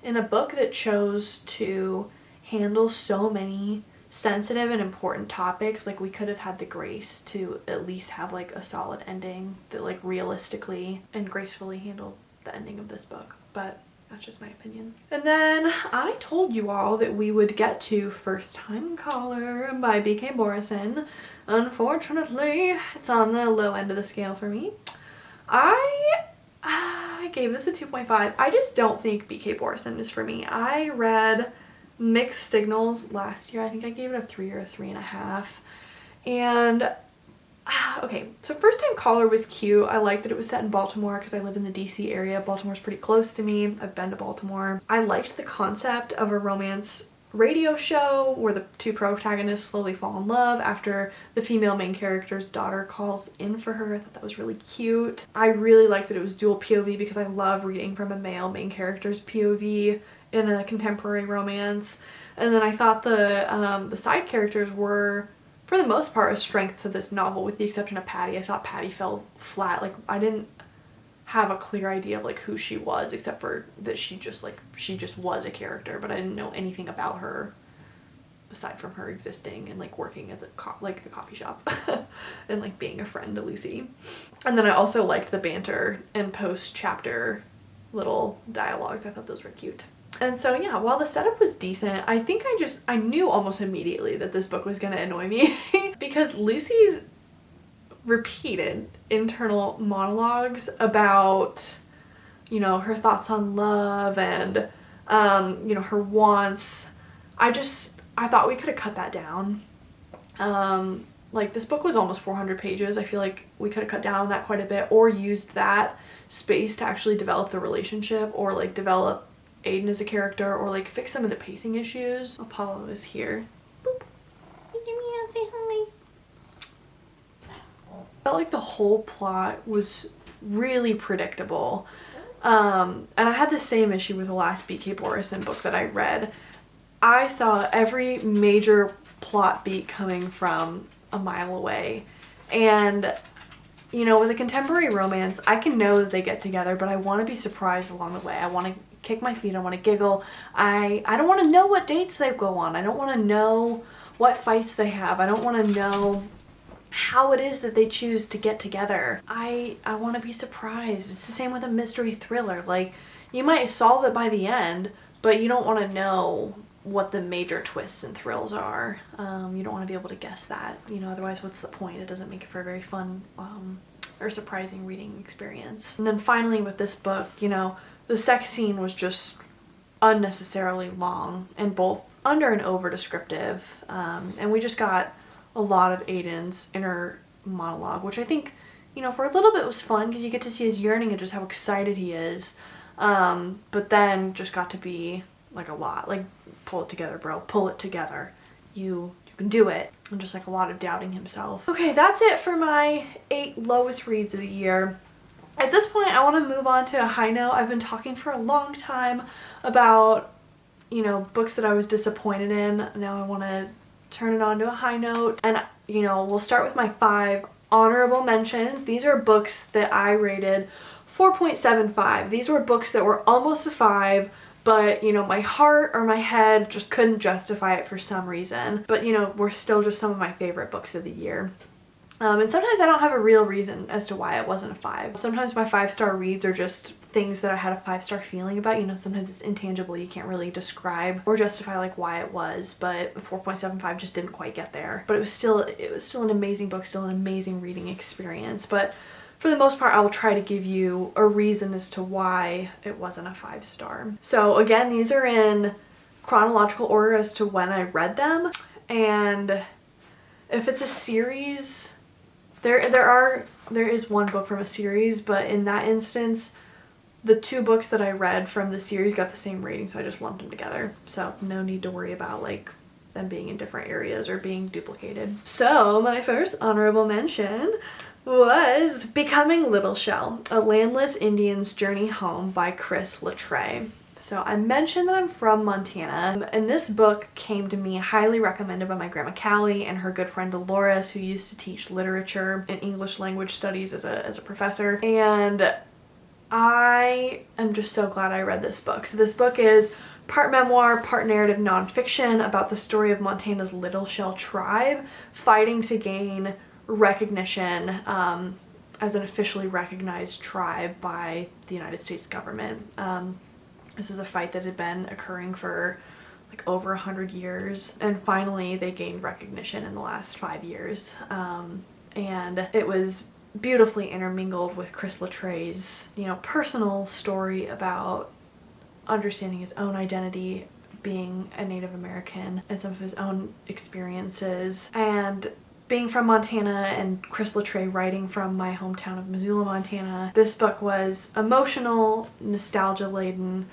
in a book that chose to handle so many sensitive and important topics, like we could have had the grace to at least have like a solid ending that like realistically and gracefully handled the ending of this book. But that's just my opinion. And then I told you all that we would get to First Time Caller by B.K. Borison. Unfortunately, it's on the low end of the scale for me. I gave this a 2.5. I just don't think B.K. Borison is for me. I read Mixed Signals last year. I think I gave it a 3 or a 3.5. And okay, so First Time Caller was cute. I liked that it was set in Baltimore because I live in the DC area. Baltimore's pretty close to me. I've been to Baltimore. I liked the concept of a romance radio show where the two protagonists slowly fall in love after the female main character's daughter calls in for her. I thought that was really cute. I really liked that it was dual POV because I love reading from a male main character's POV in a contemporary romance. And then I thought the side characters were, for the most part, a strength to this novel, with the exception of Patty. I thought Patty fell flat. Like, I didn't have a clear idea of like who she was, except for that she just was a character, but I didn't know anything about her aside from her existing and like working at the coffee shop and like being a friend to Lucy. And then I also liked the banter and post-chapter little dialogues. I thought those were cute. And so yeah, while the setup was decent, I think I knew almost immediately that this book was gonna annoy me because Lucy's repeated internal monologues about, her thoughts on love and, her wants. I thought we could have cut that down. Like, this book was almost 400 pages. I feel like we could have cut down on that quite a bit, or used that space to actually develop the relationship, or like develop Aiden as a character, or like fix some of the pacing issues. Apollo is here. Boop. Give me a say hi. I felt like the whole plot was really predictable. And I had the same issue with the last B.K. Borison book that I read. I saw every major plot beat coming from a mile away. And, with a contemporary romance, I can know that they get together, but I want to be surprised along the way. I want to kick my feet. I want to giggle. I don't want to know what dates they go on. I don't want to know what fights they have. I don't want to know how it is that they choose to get together. I want to be surprised. It's the same with a mystery thriller. Like, you might solve it by the end, but you don't want to know what the major twists and thrills are. You don't want to be able to guess that, you know, otherwise what's the point? It doesn't make it for a very fun or surprising reading experience. And then finally with this book, you know, the sex scene was just unnecessarily long and both under and over descriptive. And we just got a lot of Aiden's inner monologue, which I think, you know, for a little bit was fun because you get to see his yearning and just how excited he is. But then just got to be like a lot, like, pull it together, bro, pull it together. You can do it. And just like a lot of doubting himself. Okay, that's it for my 8 lowest reads of the year. At this point, I want to move on to a high note. I've been talking for a long time about, you know, books that I was disappointed in. Now I want to turn it on to a high note. And, you know, we'll start with my 5 honorable mentions. These are books that I rated 4.75. These were books that were almost a 5, but, you know, my heart or my head just couldn't justify it for some reason. But, you know, were still just some of my favorite books of the year. And sometimes I don't have a real reason as to why it wasn't a 5. Sometimes my 5-star reads are just things that I had a 5-star feeling about. You know, sometimes it's intangible. You can't really describe or justify like why it was, but 4.75 just didn't quite get there. But it was still an amazing book, still an amazing reading experience. But for the most part, I will try to give you a reason as to why it wasn't a 5-star. So again, these are in chronological order as to when I read them. And if it's a series, there is one book from a series, but in that instance, the 2 books that I read from the series got the same rating, so I just lumped them together. So no need to worry about like them being in different areas or being duplicated. So my first honorable mention was Becoming Little Shell, A Landless Indian's Journey Home by Chris Latre. So I mentioned that I'm from Montana, and this book came to me highly recommended by my grandma Callie and her good friend Dolores, who used to teach literature and English language studies as a professor. And I am just so glad I read this book. So this book is part memoir, part narrative nonfiction about the story of Montana's Little Shell tribe fighting to gain recognition as an officially recognized tribe by the United States government. This is a fight that had been occurring for like over 100 years, and finally they gained recognition in the last 5 years. And it was beautifully intermingled with Chris Latre's, you know, personal story about understanding his own identity, being a Native American, and some of his own experiences. And being from Montana and Chris Latre writing from my hometown of Missoula, Montana, this book was emotional, nostalgia-laden,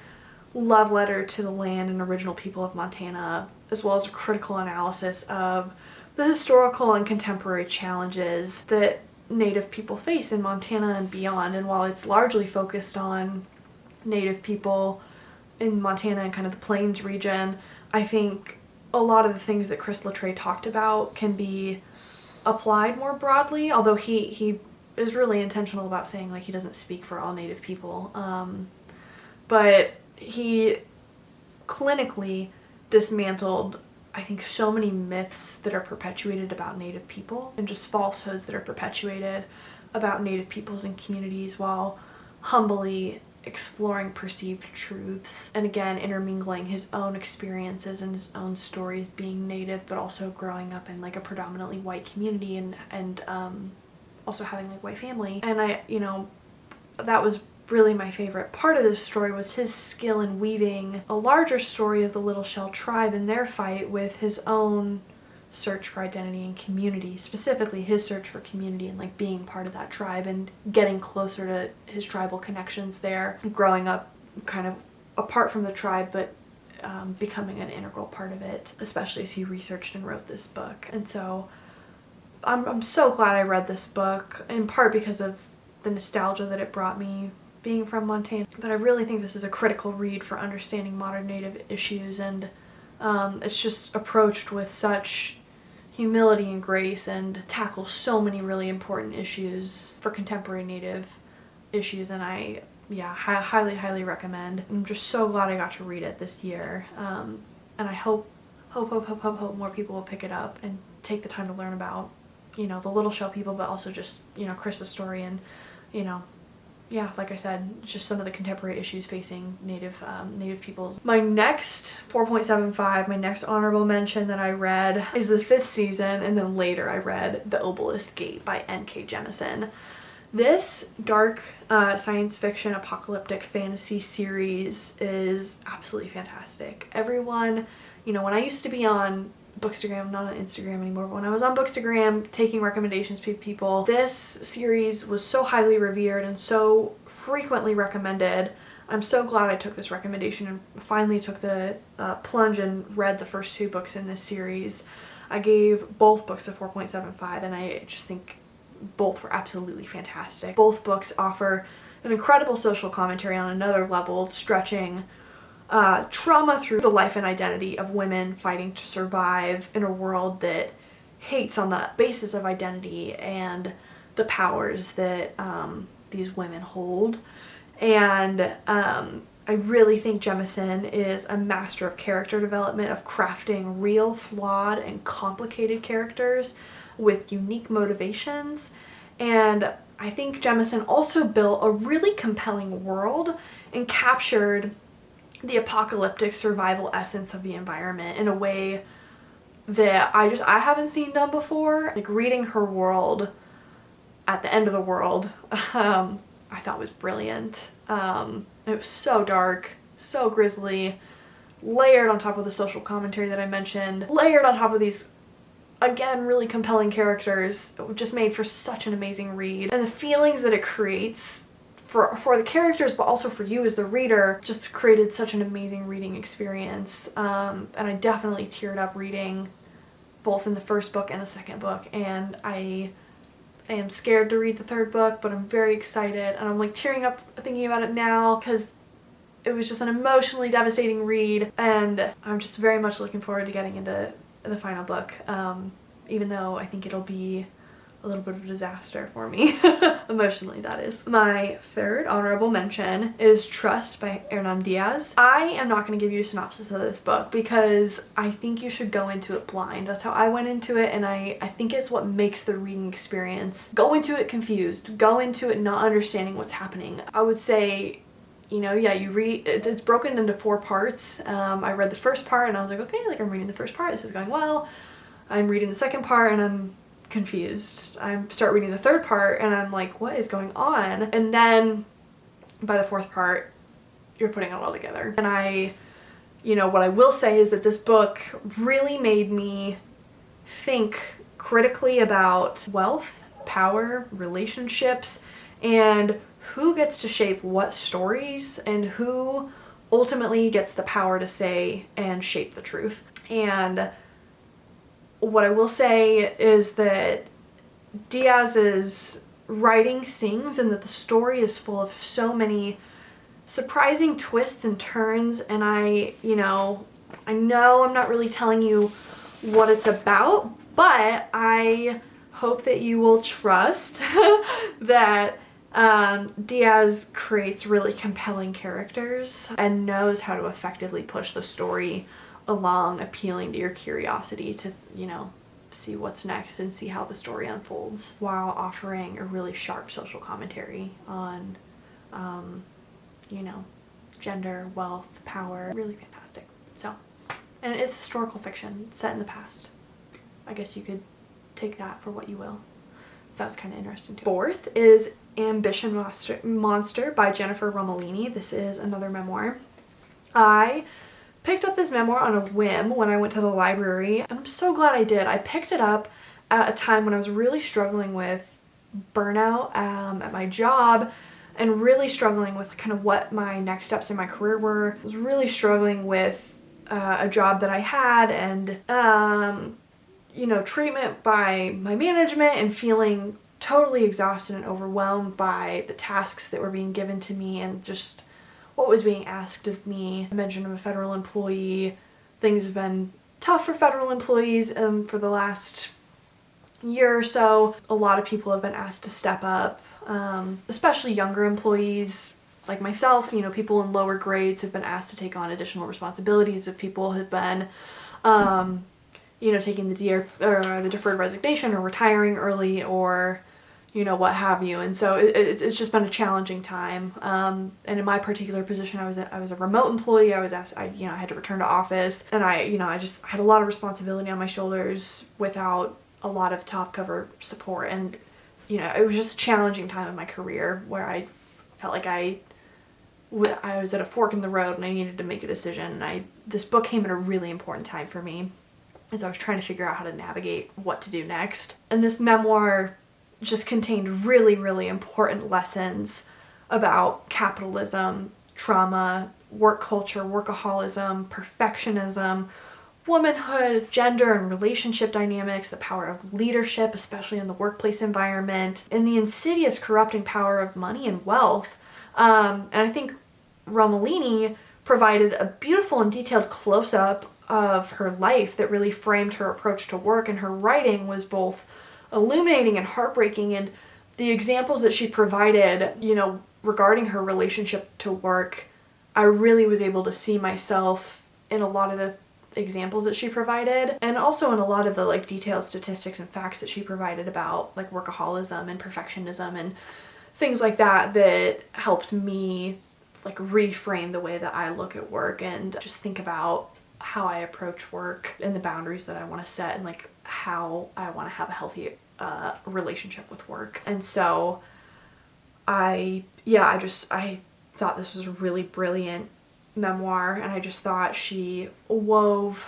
love letter to the land and original people of Montana, as well as a critical analysis of the historical and contemporary challenges that Native people face in Montana and beyond. And while it's largely focused on Native people in Montana and kind of the Plains region, I think a lot of the things that Chris Latre talked about can be applied more broadly, although he is really intentional about saying like he doesn't speak for all Native people. But he clinically dismantled, I think, so many myths that are perpetuated about Native people and just falsehoods that are perpetuated about Native peoples and communities, while humbly exploring perceived truths, and again intermingling his own experiences and his own stories being Native but also growing up in like a predominantly white community and also having like white family. And I, you know, that was really my favorite part of this story, was his skill in weaving a larger story of the Little Shell tribe and their fight with his own search for identity and community, specifically his search for community and like being part of that tribe and getting closer to his tribal connections there, growing up kind of apart from the tribe but becoming an integral part of it, especially as he researched and wrote this book. And so I'm so glad I read this book, in part because of the nostalgia that it brought me being from Montana, but I really think this is a critical read for understanding modern Native issues, and it's just approached with such humility and grace and tackles so many really important issues for contemporary Native issues. And I highly recommend. I'm just so glad I got to read it this year, and I hope more people will pick it up and take the time to learn about you know, the Little Shell people, but also just, you know, Chris's story and, you know, yeah, like I said, just some of the contemporary issues facing Native peoples. My next 4.75, my next honorable mention that I read is the 5th season, and then later I read The Obelisk Gate by N.K. Jemisin. This dark science fiction apocalyptic fantasy series is absolutely fantastic. Everyone, you know, when I used to be on Bookstagram, I'm not on Instagram anymore, but when I was on Bookstagram taking recommendations to people, this series was so highly revered and so frequently recommended. I'm so glad I took this recommendation and finally took the plunge and read the first 2 books in this series. I gave both books a 4.75, and I just think both were absolutely fantastic. Both books offer an incredible social commentary on another level, stretching trauma through the life and identity of women fighting to survive in a world that hates on the basis of identity and the powers that these women hold. And I really think Jemisin is a master of character development, of crafting real, flawed, and complicated characters with unique motivations. And I think Jemisin also built a really compelling world and captured the apocalyptic survival essence of the environment in a way that I haven't seen done before. Like, reading her world at the end of the world, I thought was brilliant. It was so dark, so grisly, layered on top of the social commentary that I mentioned, layered on top of these, again, really compelling characters. It just made for such an amazing read. And the feelings that it creates for the characters, but also for you as the reader, just created such an amazing reading experience. And I definitely teared up reading both in the first book and the second book, and I am scared to read the third book, but I'm very excited, and I'm like tearing up thinking about it now because it was just an emotionally devastating read, and I'm just very much looking forward to getting into the final book, even though I think it'll be a little bit of a disaster for me, emotionally, that is. My third honorable mention is Trust by Hernan Diaz. I am not going to give you a synopsis of this book because I think you should go into it blind. That's how I went into it, and I think it's what makes the reading experience. Go into it confused. Go into it not understanding what's happening. I would say, you know, yeah, you read, it's broken into 4 parts. I read the first part and I was like, okay, like I'm reading the first part, this is going well. I'm reading the second part and I'm confused. I start reading the third part and I'm like, what is going on? And then by the 4th part, you're putting it all together. And you know, what I will say is that this book really made me think critically about wealth, power, relationships, and who gets to shape what stories and who ultimately gets the power to say and shape the truth. And what I will say is that Diaz's writing sings, and that the story is full of so many surprising twists and turns, and I know I'm not really telling you what it's about, but I hope that you will trust that Diaz creates really compelling characters and knows how to effectively push the story along, appealing to your curiosity to, you know, see what's next and see how the story unfolds, while offering a really sharp social commentary on, you know, gender, wealth, power. Really fantastic. So, and it is historical fiction set in the past. I guess you could take that for what you will. So that was kind of interesting too. 4th is Ambition Monster by Jennifer Romolini. This is another memoir. I picked up this memoir on a whim when I went to the library, and I'm so glad I did. I picked it up at a time when I was really struggling with burnout at my job, and really struggling with kind of what my next steps in my career were. I was really struggling with a job that I had, and you know, treatment by my management, and feeling totally exhausted and overwhelmed by the tasks that were being given to me and just what was being asked of me. I mentioned I'm a federal employee. Things have been tough for federal employees for the last year or so. A lot of people have been asked to step up, especially younger employees like myself. You know, people in lower grades have been asked to take on additional responsibilities. If people have been taking the deferred resignation or retiring early or, what have you. And so it's just been a challenging time. And in my particular position, I was a remote employee. I had to return to office, and I just had a lot of responsibility on my shoulders without a lot of top cover support. And, it was just a challenging time in my career where I felt like I was at a fork in the road and I needed to make a decision. And this book came at a really important time for me as I was trying to figure out how to navigate what to do next. And this memoir just contained really, really important lessons about capitalism, trauma, work culture, workaholism, perfectionism, womanhood, gender and relationship dynamics, the power of leadership, especially in the workplace environment, and the insidious corrupting power of money and wealth. And I think Romolini provided a beautiful and detailed close-up of her life that really framed her approach to work, and her writing was both illuminating and heartbreaking. And the examples that she provided, regarding her relationship to work, I really was able to see myself in a lot of the examples that she provided, and also in a lot of the detailed statistics and facts that she provided about workaholism and perfectionism and things like that helped me reframe the way that I look at work and just think about how I approach work and the boundaries that I want to set and how I want to have a healthy relationship with work. And so I thought this was a really brilliant memoir, and I just thought she wove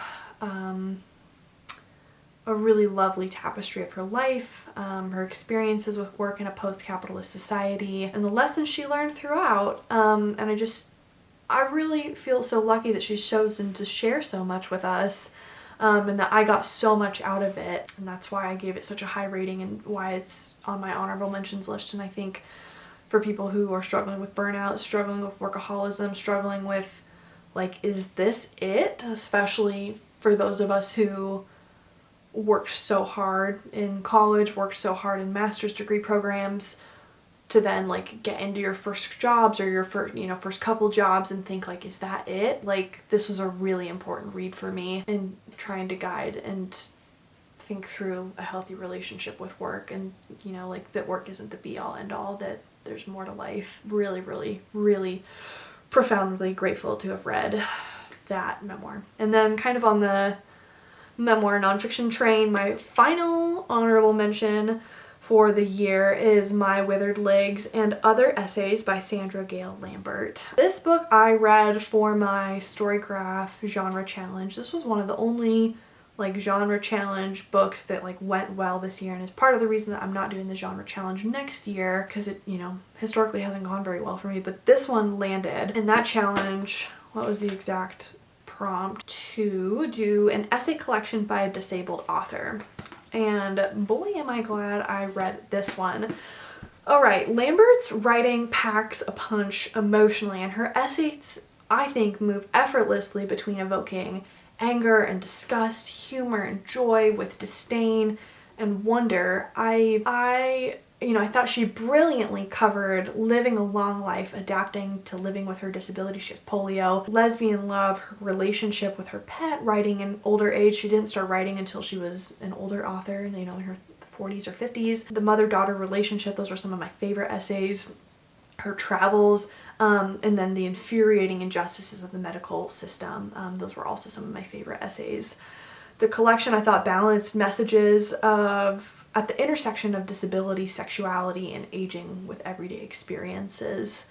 a really lovely tapestry of her life, her experiences with work in a post-capitalist society, and the lessons she learned throughout. And I really feel so lucky that she's chosen to share so much with us, and that I got so much out of it. And that's why I gave it such a high rating and why it's on my honorable mentions list. And I think for people who are struggling with burnout, struggling with workaholism, struggling with is this it? Especially for those of us who worked so hard in college, worked so hard in master's degree programs to then get into your first jobs or your first couple jobs and think is that it? This was a really important read for me in trying to guide and think through a healthy relationship with work, and that work isn't the be all end all, that there's more to life. Really, really, really profoundly grateful to have read that memoir. And then kind of on the memoir nonfiction train, my final honorable mention for the year is My Withered Legs and Other Essays by Sandra Gale Lambert. This book I read for my StoryGraph genre challenge. This was one of the only genre challenge books that went well this year, and is part of the reason that I'm not doing the genre challenge next year, because it historically hasn't gone very well for me. But this one landed in that challenge. What was the exact prompt? To do an essay collection by a disabled author. And boy am I glad I read this one. Alright, Lambert's writing packs a punch emotionally, and her essays, I think, move effortlessly between evoking anger and disgust, humor and joy, with disdain and wonder. I thought she brilliantly covered living a long life, adapting to living with her disability. She has polio, lesbian love, her relationship with her pet, writing in older age. She didn't start writing until she was an older author, in her 40s or 50s. The mother-daughter relationship, those were some of my favorite essays. Her travels, and then the infuriating injustices of the medical system. Those were also some of my favorite essays. The collection, I thought, balanced messages at the intersection of disability, sexuality, and aging with everyday experiences.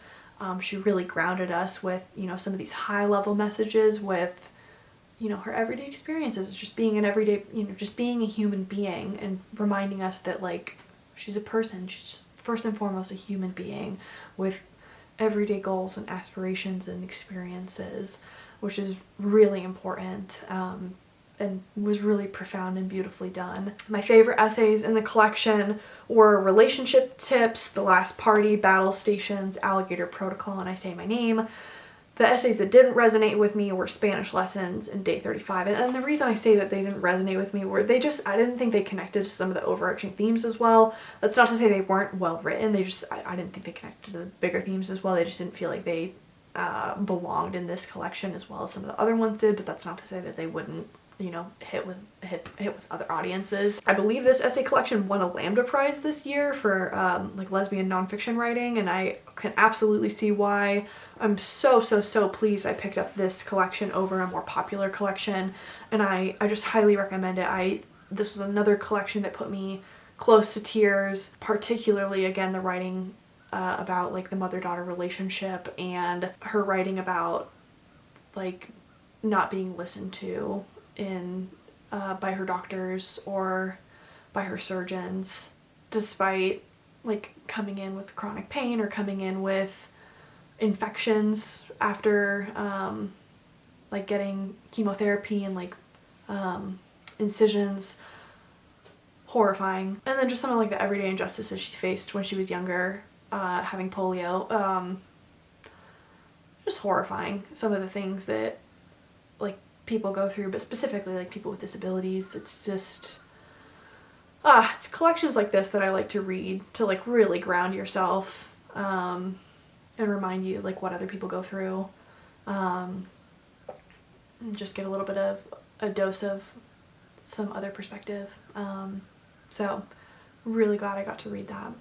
She really grounded us with, some of these high-level messages with, her everyday experiences, just being an everyday, just being a human being, and reminding us that, she's a person. She's just first and foremost a human being with everyday goals and aspirations and experiences, which is really important, and was really profound and beautifully done. My favorite essays in the collection were Relationship Tips, The Last Party, Battle Stations, Alligator Protocol, and I Say My Name. The essays that didn't resonate with me were Spanish Lessons and Day 35. And the reason I say that they didn't resonate with me were I didn't think they connected to some of the overarching themes as well. That's not to say they weren't well written. I didn't think they connected to the bigger themes as well. They just didn't feel like they belonged in this collection as well as some of the other ones did, but that's not to say that they wouldn't you know, hit with other audiences. I believe this essay collection won a Lambda Prize this year for like lesbian nonfiction writing, and I can absolutely see why. I'm so pleased I picked up this collection over a more popular collection, and I just highly recommend it. This was another collection that put me close to tears, particularly again the writing about like the mother-daughter relationship, and her writing about like not being listened to in by her doctors or by her surgeons, despite like coming in with chronic pain or coming in with infections after like getting chemotherapy and like incisions. Horrifying. And then just some of like the everyday injustices she faced when she was younger, having polio. Just horrifying, some of the things that like people go through, but specifically like people with disabilities. It's just it's collections like this that I like to read to like really ground yourself and remind you like what other people go through, and just get a little bit of a dose of some other perspective. So really glad I got to read that.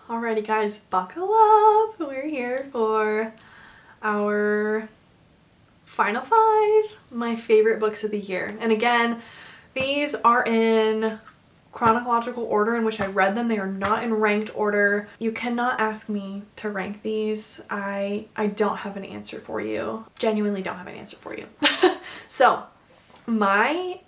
Alrighty guys, buckle up. We're here for our final 5, my favorite books of the year. And again, these are in chronological order in which I read them. They are not in ranked order. You cannot ask me to rank these. I don't have an answer for you. Genuinely don't have an answer for you. So my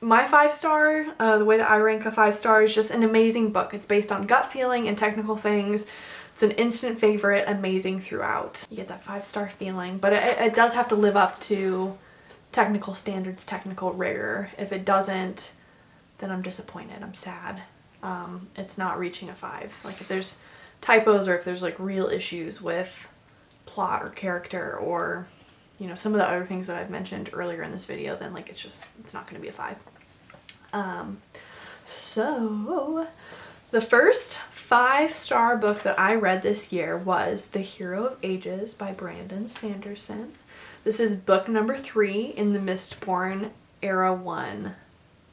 5-star, the way that I rank a 5-star is just an amazing book. It's based on gut feeling and technical things. It's an instant favorite, amazing throughout. You get that 5-star feeling, but it does have to live up to technical standards, technical rigor. If it doesn't, then I'm disappointed. I'm sad. It's not reaching a 5. Like if there's typos or if there's like real issues with plot or character or, you know, some of the other things that I've mentioned earlier in this video, then like it's not going to be a 5. So the first 5-star book that I read this year was The Hero of Ages by Brandon Sanderson. This is book number 3 in the Mistborn Era 1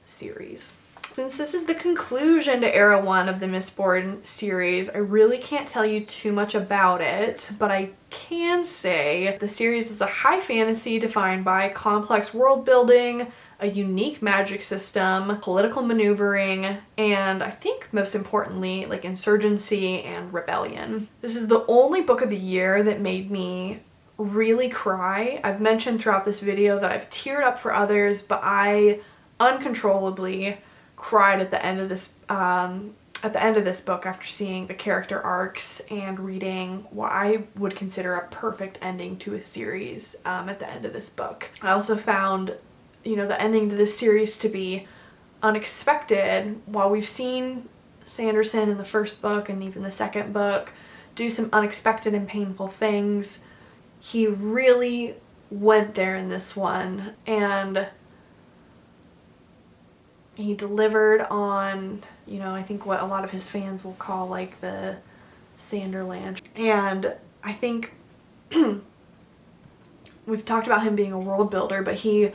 series. Since this is the conclusion to Era 1 of the Mistborn series, I really can't tell you too much about it, but I can say the series is a high fantasy defined by complex world building, a unique magic system, political maneuvering, and I think most importantly, like insurgency and rebellion. This is the only book of the year that made me really cry. I've mentioned throughout this video that I've teared up for others, but I uncontrollably cried at the end of this book after seeing the character arcs and reading what I would consider a perfect ending to a series at the end of this book. I also found, you know, the ending to this series to be unexpected. While we've seen Sanderson in the first book and even the second book do some unexpected and painful things, he really went there in this one, and he delivered on, you know, I think what a lot of his fans will call like the Sanderland. And I think we've talked about him being a world builder, but he,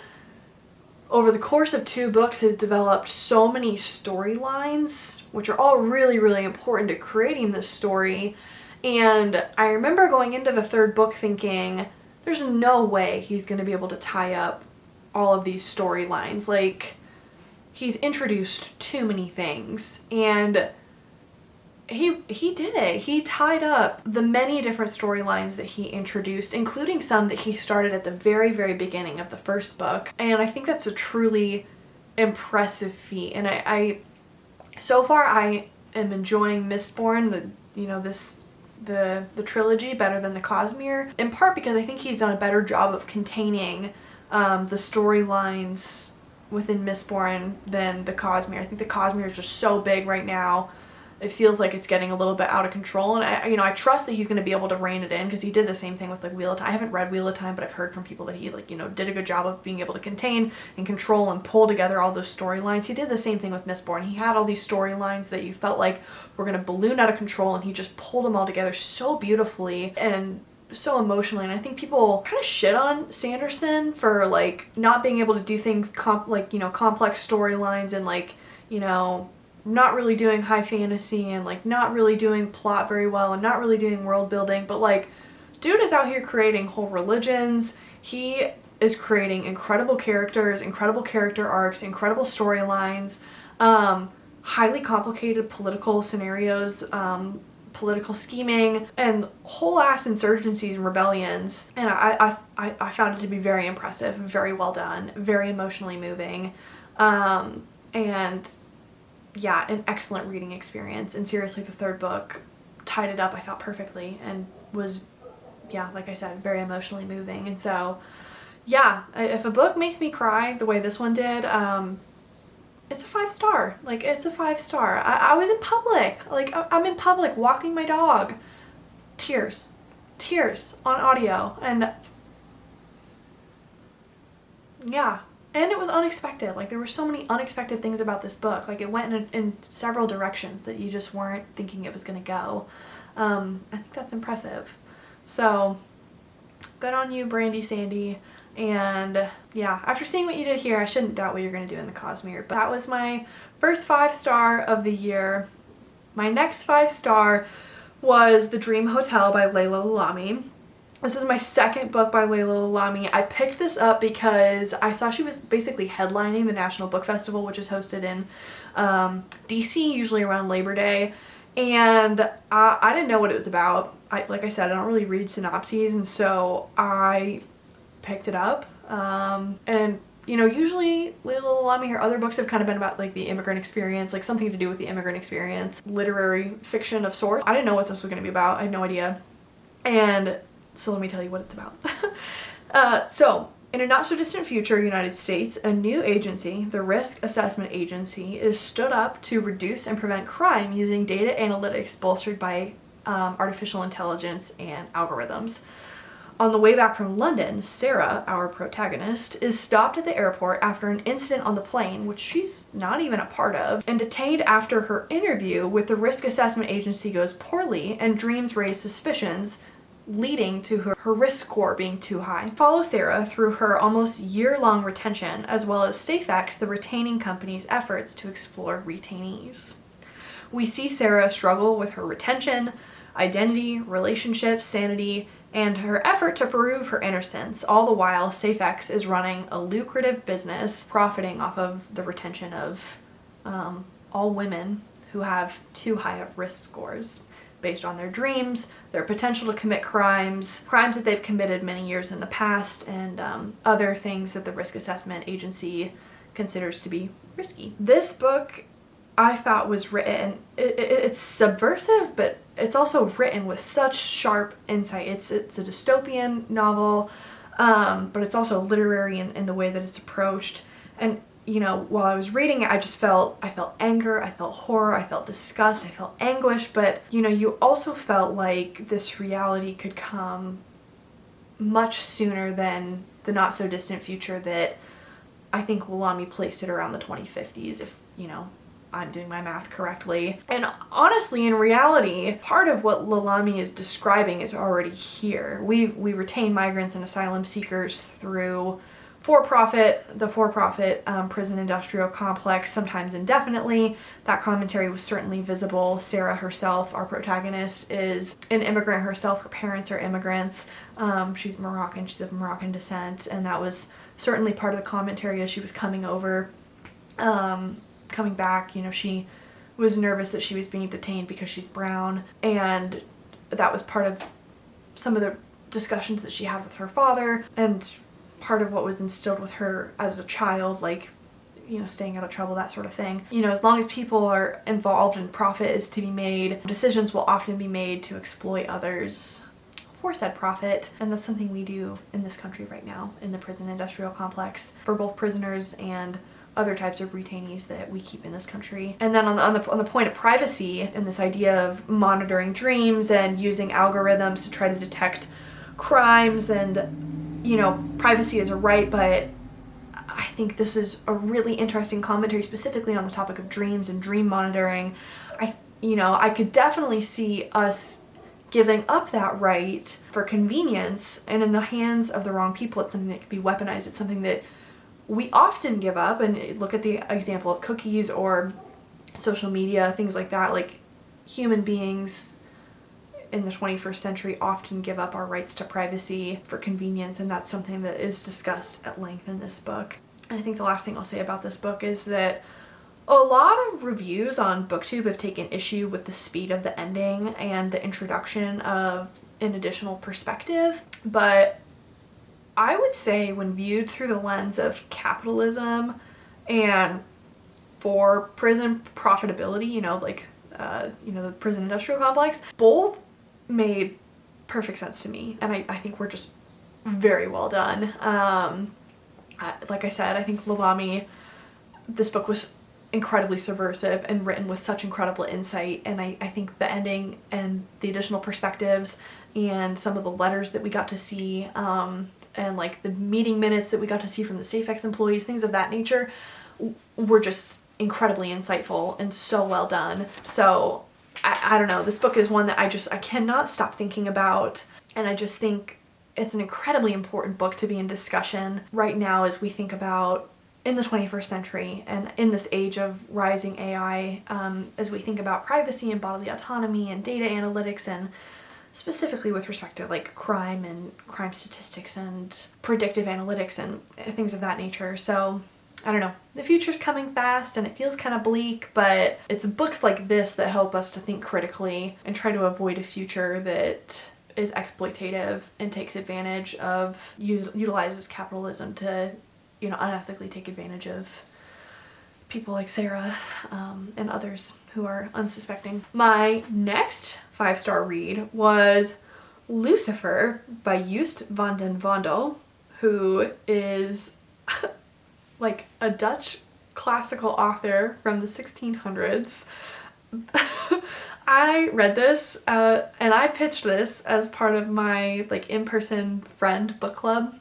over the course of 2 books, has developed so many storylines, which are all really, really important to creating this story. And I remember going into the 3rd book thinking, there's no way he's going to be able to tie up all of these storylines. Like, he's introduced too many things, and he did it. He tied up the many different storylines that he introduced, including some that he started at the very, very beginning of the first book. And I think that's a truly impressive feat. And I so far I am enjoying Mistborn, the trilogy, better than the Cosmere, in part because I think he's done a better job of containing the storylines within Mistborn than the Cosmere. I think the Cosmere is just so big right now. It feels like it's getting a little bit out of control, and I trust that he's going to be able to rein it in, because he did the same thing with like Wheel of Time. I haven't read Wheel of Time, but I've heard from people that he did a good job of being able to contain and control and pull together all those storylines. He did the same thing with Mistborn. He had all these storylines that you felt like were going to balloon out of control, and he just pulled them all together so beautifully. And so emotionally, and I think people kind of shit on Sanderson for like not being able to do things like, you know, complex storylines and like, you know, not really doing high fantasy and like not really doing plot very well and not really doing world building, but like dude is out here creating whole religions. He is creating incredible characters, incredible character arcs, incredible storylines, highly complicated political scenarios, political scheming, and whole ass insurgencies and rebellions. And I found it to be very impressive, very well done, very emotionally moving, and yeah, an excellent reading experience. And seriously, the third book tied it up, I thought, perfectly, and was, yeah, like I said, very emotionally moving. And so, yeah, if a book makes me cry the way this one did, it's a 5-star. Like, it's a 5-star. I was in public. Like, I'm in public walking my dog. Tears. Tears on audio. And yeah. And it was unexpected. Like, there were so many unexpected things about this book. Like, it went in several directions that you just weren't thinking it was going to go. I think that's impressive. So, good on you, Brandy Sandy. And yeah, after seeing what you did here, I shouldn't doubt what you're going to do in the Cosmere. But that was my first 5-star of the year. My next 5-star was The Dream Hotel by Layla Lalami. This is my second book by Layla Lalami. I picked this up because I saw she was basically headlining the National Book Festival, which is hosted in DC, usually around Labor Day. And I didn't know what it was about. Like I said, I don't really read synopses, and so I picked it up. And, you know, usually Layla Lalami, her other books have kind of been about, like, the immigrant experience, like, something to do with the immigrant experience. Literary fiction of sorts. I didn't know what this was going to be about. I had no idea. And so let me tell you what it's about. So, in a not-so-distant future United States, a new agency, the Risk Assessment Agency, is stood up to reduce and prevent crime using data analytics bolstered by artificial intelligence and algorithms. On the way back from London, Sarah, our protagonist, is stopped at the airport after an incident on the plane, which she's not even a part of, and detained after her interview with the Risk Assessment Agency goes poorly and dreams raise suspicions, leading to her risk score being too high. Follow Sarah through her almost year-long retention, as well as SafeX, the retaining company's efforts to explore retainees. We see Sarah struggle with her retention, identity, relationships, sanity, and her effort to prove her innocence. All the while, SafeX is running a lucrative business, profiting off of the retention of all women who have too high of risk scores based on their dreams, their potential to commit crimes that they've committed many years in the past, and other things that the Risk Assessment Agency considers to be risky. This book, I thought, was written, it's subversive, but it's also written with such sharp insight. It's a dystopian novel, but it's also literary in the way that it's approached. And, you know, while I was reading it, I felt anger, I felt horror, I felt disgust, I felt anguish, but, you know, you also felt like this reality could come much sooner than the not-so-distant future that I think Lalami placed it around the 2050s, if, you know, I'm doing my math correctly. And honestly, in reality, part of what Lalami is describing is already here. We retain migrants and asylum seekers through the for-profit prison industrial complex, sometimes indefinitely. That commentary was certainly visible. Sarah herself, our protagonist, is an immigrant herself. Her parents are immigrants. She's Moroccan. She's of Moroccan descent, and that was certainly part of the commentary as she was coming over. Coming back, you know, she was nervous that she was being detained because she's brown, and that was part of some of the discussions that she had with her father, and part of what was instilled with her as a child, like, you know, staying out of trouble, that sort of thing. You know, as long as people are involved and profit is to be made, decisions will often be made to exploit others for said profit, and that's something we do in this country right now in the prison industrial complex for both prisoners and other types of retainees that we keep in this country. And then on the point of privacy and this idea of monitoring dreams and using algorithms to try to detect crimes, and, you know, privacy is a right, but I think this is a really interesting commentary specifically on the topic of dreams and dream monitoring. I could definitely see us giving up that right for convenience, and in the hands of the wrong people, it's something that can be weaponized. It's something that we often give up, and look at the example of cookies or social media, things like that. Like, human beings in the 21st century often give up our rights to privacy for convenience, and that's something that is discussed at length in this book. And I think the last thing I'll say about this book is that a lot of reviews on BookTube have taken issue with the speed of the ending and the introduction of an additional perspective, but I would say when viewed through the lens of capitalism and for prison profitability, the prison industrial complex, both made perfect sense to me, and I think we're just very well done. Like I said, I think Lalami, this book was incredibly subversive and written with such incredible insight, and I think the ending and the additional perspectives and some of the letters that we got to see, and like the meeting minutes that we got to see from the Safex employees, things of that nature, were just incredibly insightful and so well done. So I don't know, this book is one that I cannot stop thinking about, and I just think it's an incredibly important book to be in discussion right now as we think about in the 21st century and in this age of rising AI, as we think about privacy and bodily autonomy and data analytics, and specifically with respect to like crime and crime statistics and predictive analytics and things of that nature. So I don't know, the future's coming fast and it feels kind of bleak, but it's books like this that help us to think critically and try to avoid a future that is exploitative and takes advantage of, utilizes capitalism to, unethically take advantage of people like Sarah and others who are unsuspecting. My next 5-star read was Lucifer by Joost van den Vondel, who is like a Dutch classical author from the 1600s. I read this and I pitched this as part of my like in-person friend book club,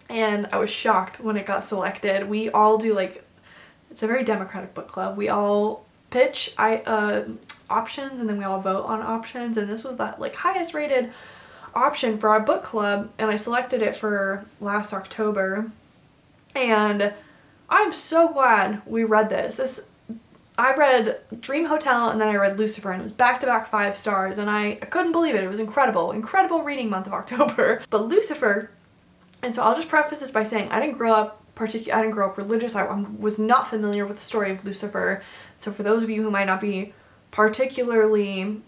and I was shocked when it got selected. We all do it's a very democratic book club. We all pitch options, and then we all vote on options, and this was the highest rated option for our book club, and I selected it for last October, and I'm so glad we read this. I read Dream Hotel and then I read Lucifer, and it was back-to-back 5 stars, and I couldn't believe it. It was incredible reading month of October. But Lucifer, and so I'll just preface this by saying I didn't grow up religious. I was not familiar with the story of Lucifer. So for those of you who might not be particularly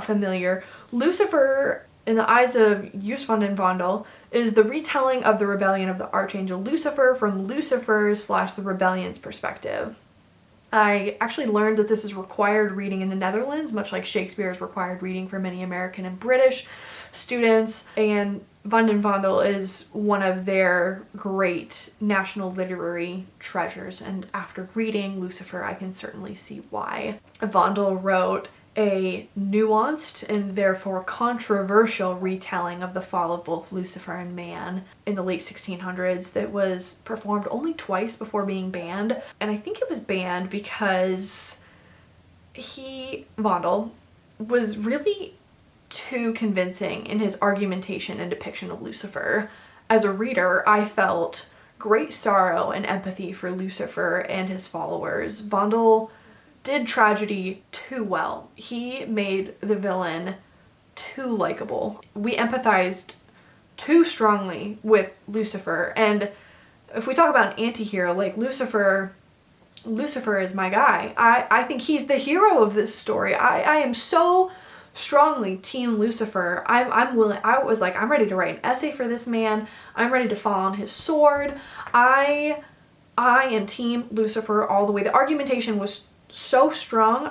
familiar, Lucifer, in the eyes of Joost van den Vondel, is the retelling of the rebellion of the Archangel Lucifer from Lucifer's / the rebellion's perspective. I actually learned that this is required reading in the Netherlands, much like Shakespeare is required reading for many American and British students, and Van den Vondel is one of their great national literary treasures, and after reading Lucifer, I can certainly see why. Vondel wrote a nuanced and therefore controversial retelling of the fall of both Lucifer and man in the late 1600s that was performed only twice before being banned. And I think it was banned because Vondel, was really too convincing in his argumentation and depiction of Lucifer. As a reader, I felt great sorrow and empathy for Lucifer and his followers. Vondel did tragedy too well. He made the villain too likable. We empathized too strongly with Lucifer, and if we talk about an anti-hero, like Lucifer is my guy. I think he's the hero of this story. I am so strongly team Lucifer. I'm willing. I was like, I'm ready to write an essay for this man. I'm ready to fall on his sword. I am team Lucifer all the way. The argumentation was so strong.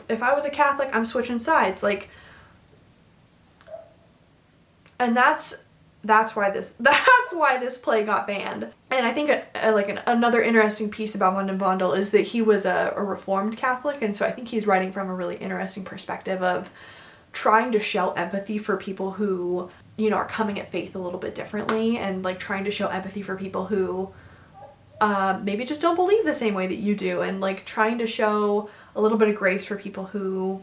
If I was a Catholic, I'm switching sides. And that's why this play got banned. And I think another interesting piece about Van den Vondel is that he was a Reformed Catholic, and so I think he's writing from a really interesting perspective of trying to show empathy for people who, are coming at faith a little bit differently, and trying to show empathy for people who maybe just don't believe the same way that you do, and trying to show a little bit of grace for people who,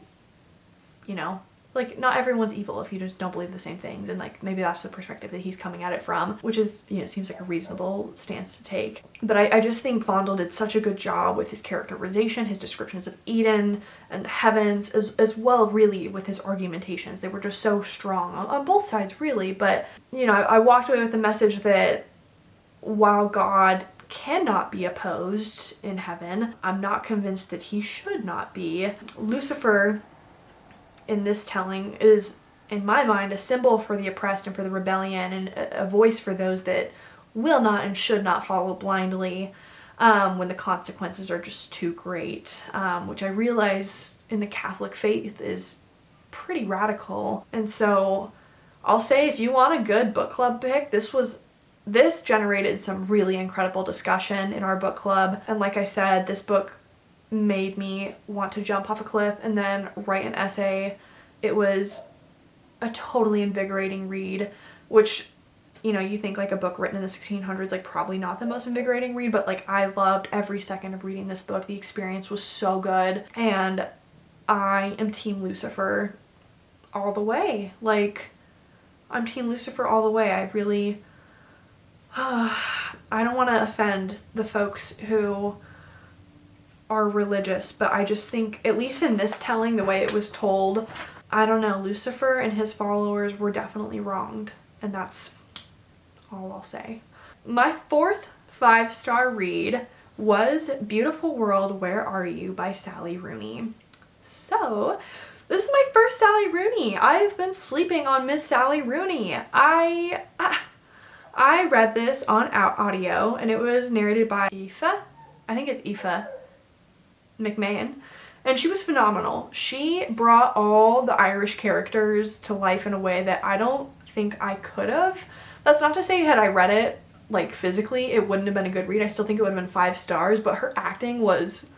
like, not everyone's evil if you just don't believe the same things, and like maybe that's the perspective that he's coming at it from, which is, you know, seems like a reasonable stance to take. But I just think Vondel did such a good job with his characterization, his descriptions of Eden and the heavens, as well really with his argumentations. They were just so strong on both sides really. But you know, I walked away with the message that while God cannot be opposed in heaven, I'm not convinced that he should not be. Lucifer in this telling is, in my mind, a symbol for the oppressed and for the rebellion, and a voice for those that will not and should not follow blindly when the consequences are just too great, which I realize in the Catholic faith is pretty radical. And so I'll say, if you want a good book club pick, this generated some really incredible discussion in our book club. And like I said, this book made me want to jump off a cliff and then write an essay. It was a totally invigorating read, which, you know, you think like a book written in the 1600s, like probably not the most invigorating read, but like I loved every second of reading this book. The experience was so good, and I am Team Lucifer all the way. Like, I'm Team Lucifer all the way. I really, I don't want to offend the folks who are religious, but I just think, at least in this telling, the way it was told, I don't know, Lucifer and his followers were definitely wronged, and that's all I'll say. My fourth 5-star read was Beautiful World, Where Are You by Sally Rooney. So, this is my first Sally Rooney. I've been sleeping on Miss Sally Rooney. I read this on audio, and it was narrated by Aoife. I think it's Aoife McMahon, and she was phenomenal. She brought all the Irish characters to life in a way that I don't think I could have. That's not to say had I read it like physically it wouldn't have been a good read. I still think it would have been 5 stars, but her acting was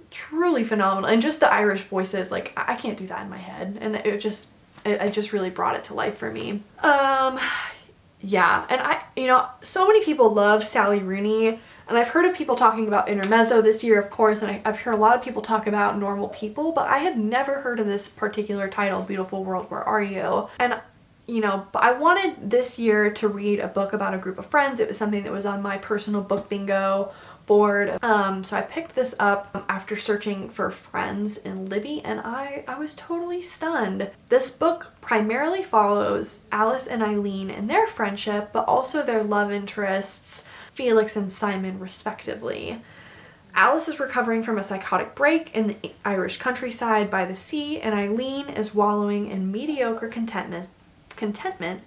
truly phenomenal, and just the Irish voices, like I can't do that in my head, and it just really brought it to life for me. Yeah, and you know, so many people love Sally Rooney. And I've heard of people talking about Intermezzo this year, of course, and I've heard a lot of people talk about Normal People, but I had never heard of this particular title, Beautiful World, Where Are You? And, you know, I wanted this year to read a book about a group of friends. It was something that was on my personal book bingo board. So I picked this up after searching for friends in Libby, and I was totally stunned. This book primarily follows Alice and Eileen and their friendship, but also their love interests, Felix and Simon, respectively. Alice is recovering from a psychotic break in the Irish countryside by the sea, and Eileen is wallowing in mediocre contentment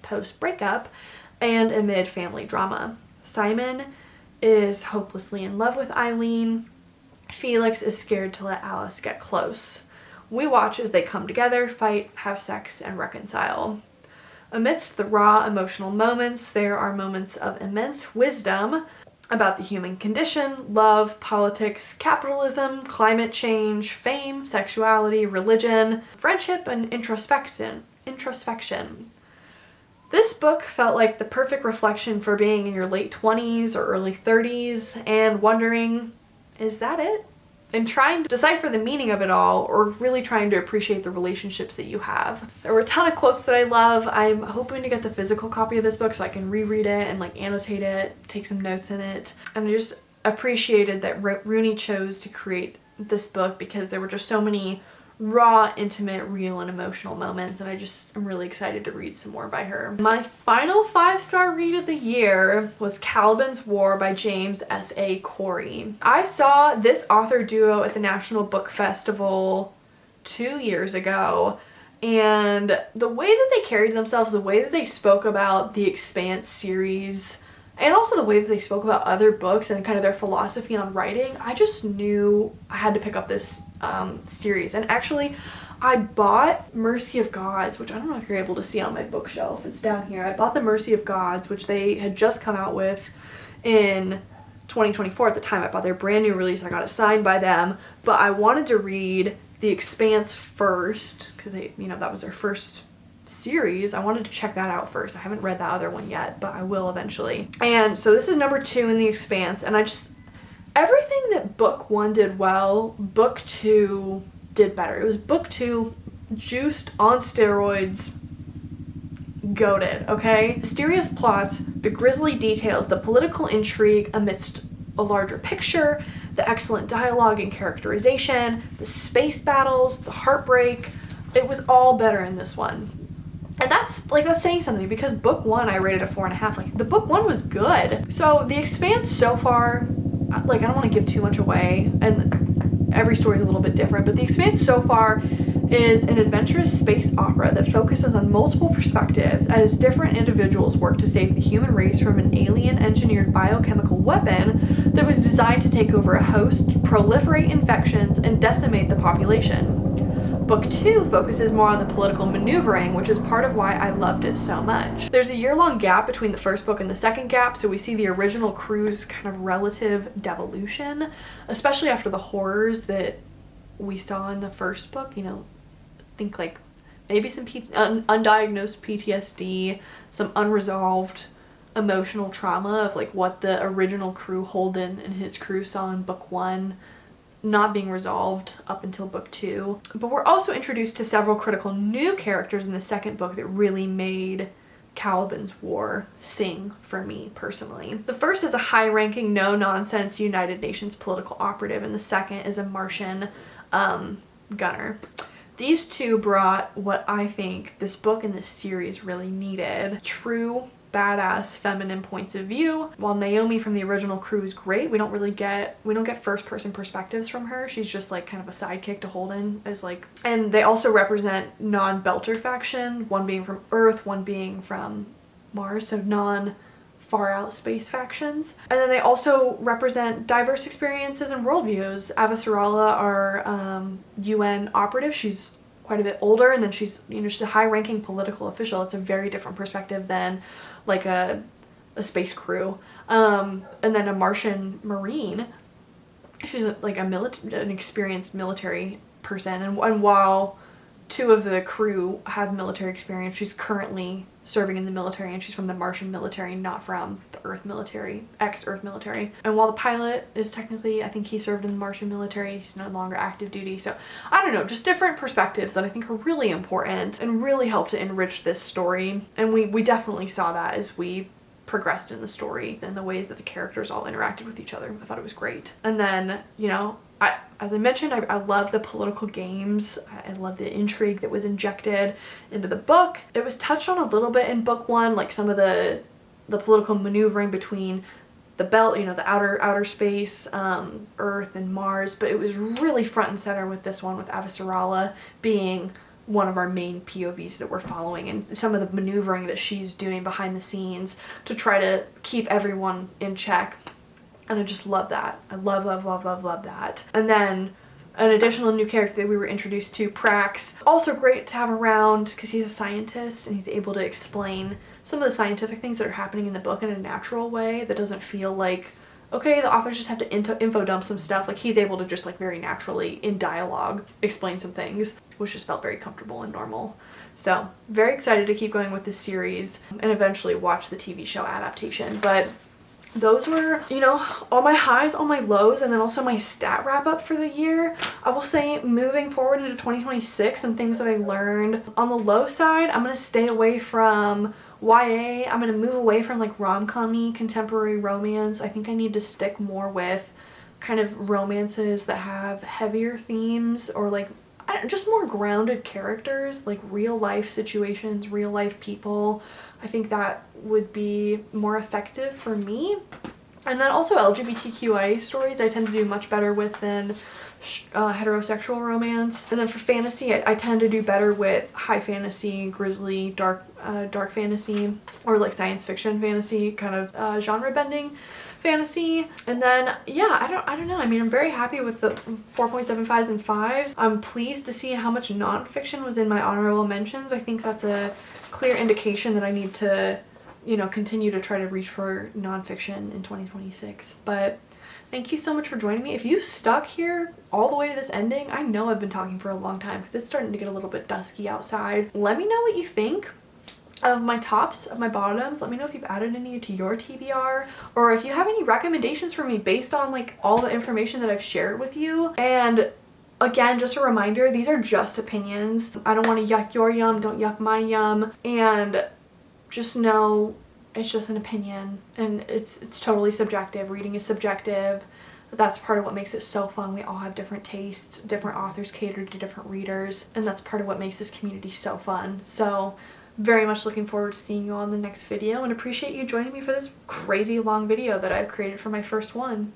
post-breakup and amid family drama. Simon is hopelessly in love with Eileen. Felix is scared to let Alice get close. We watch as they come together, fight, have sex, and reconcile. Amidst the raw emotional moments, there are moments of immense wisdom about the human condition, love, politics, capitalism, climate change, fame, sexuality, religion, friendship, and introspection. This book felt like the perfect reflection for being in your late 20s or early 30s and wondering, is that it? And trying to decipher the meaning of it all, or really trying to appreciate the relationships that you have. There were a ton of quotes that I love. I'm hoping to get the physical copy of this book so I can reread it and like annotate it, take some notes in it. And I just appreciated that Rooney chose to create this book because there were just so many raw, intimate, real, and emotional moments, and I'm really excited to read some more by her. My final 5-star read of the year was Caliban's War by James S.A. Corey. I saw this author duo at the National Book Festival 2 years ago, and the way that they carried themselves, the way that they spoke about the Expanse series, and also the way that they spoke about other books and kind of their philosophy on writing, I just knew I had to pick up this series. And actually, I bought Mercy of Gods, which I don't know if you're able to see on my bookshelf. It's down here. I bought the Mercy of Gods, which they had just come out with in 2024. At the time I bought their brand new release. I got it signed by them. But I wanted to read The Expanse first, because they, you know, that was their first series. I wanted to check that out first. I haven't read that other one yet, but I will eventually. And so this is number 2 in The Expanse, and everything that book 1 did well, book 2 did better. It was book 2 juiced on steroids, goated, okay? Mysterious plots, the grisly details, the political intrigue amidst a larger picture, the excellent dialogue and characterization, the space battles, the heartbreak. It was all better in this one. And that's saying something, because book 1 I rated a 4.5. Like, the book 1 was good. So The Expanse so far, like, I don't want to give too much away, and every story is a little bit different, but The Expanse so far is an adventurous space opera that focuses on multiple perspectives as different individuals work to save the human race from an alien-engineered biochemical weapon that was designed to take over a host, proliferate infections, and decimate the population. Book 2 focuses more on the political maneuvering, which is part of why I loved it so much. There's a year-long gap between the first book and the second gap, so we see the original crew's kind of relative devolution, especially after the horrors that we saw in the first book. You know, think like maybe some undiagnosed PTSD, some unresolved emotional trauma of like what the original crew, Holden and his crew, saw in book 1, not being resolved up until book 2. But we're also introduced to several critical new characters in the second book that really made Caliban's War sing for me personally. The first is a high-ranking, no-nonsense United Nations political operative, and the second is a Martian gunner. These two brought what I think this book and this series really needed: true badass feminine points of view. While Naomi from the original crew is great, we don't get first person perspectives from her. She's just like kind of a sidekick to Holden as like, and they also represent non-Belter faction, one being from Earth, one being from Mars, so non far out space factions. And then they also represent diverse experiences and worldviews. Avasarala, our UN operative, she's quite a bit older, and then she's a high-ranking political official. It's a very different perspective than like a space crew. And then a Martian Marine, she's like an experienced military person, and while 2 of the crew have military experience, she's currently serving in the military, and she's from the Martian military, not from the Earth military, ex-Earth military. And while the pilot is technically, I think he served in the Martian military, he's no longer active duty. So I don't know, just different perspectives that I think are really important and really help to enrich this story. And we definitely saw that as we progressed in the story and the ways that the characters all interacted with each other. I thought it was great. And then, you know, as I mentioned, I love the political games. I love the intrigue that was injected into the book. It was touched on a little bit in book 1, like some of the political maneuvering between the belt, you know, the outer space, Earth and Mars, but it was really front and center with this one, with Avasarala being one of our main POVs that we're following, and some of the maneuvering that she's doing behind the scenes to try to keep everyone in check. And I just love that. I love that. And then an additional new character that we were introduced to, Prax. Also great to have around because he's a scientist and he's able to explain some of the scientific things that are happening in the book in a natural way that doesn't feel like, okay, the authors just have to info dump some stuff. Like, he's able to just like very naturally in dialogue explain some things, which just felt very comfortable and normal. So very excited to keep going with this series and eventually watch the TV show adaptation. But those were, you know, all my highs, all my lows, and then also my stat wrap up for the year. I will say, moving forward into 2026 and things that I learned. On the low side, I'm going to stay away from YA. I'm going to move away from like rom-com-y contemporary romance. I think I need to stick more with kind of romances that have heavier themes, or like just more grounded characters, like real life situations, real life people. I think that would be more effective for me. And then also LGBTQIA stories I tend to do much better with than heterosexual romance. And then for fantasy, I tend to do better with high fantasy, grisly, dark fantasy, or like science fiction fantasy, kind of genre bending fantasy. And then yeah, I don't know. I mean, I'm very happy with the 4.75s and 5s. I'm pleased to see how much nonfiction was in my honorable mentions. I think that's a clear indication that I need to, you know, continue to try to reach for nonfiction in 2026. But thank you so much for joining me. If you stuck here all the way to this ending, I know I've been talking for a long time because it's starting to get a little bit dusky outside. Let me know what you think of my tops, of my bottoms. Let me know if you've added any to your TBR, or if you have any recommendations for me based on like all the information that I've shared with you. And Again, just a reminder, these are just opinions. I don't want to yuck your yum, don't yuck my yum, and just know it's just an opinion, and it's totally subjective. Reading is subjective. That's part of what makes it so fun. We all have different tastes, different authors cater to different readers, and that's part of what makes this community so fun. So very much looking forward to seeing you all in the next video, and appreciate you joining me for this crazy long video that I've created for my first one.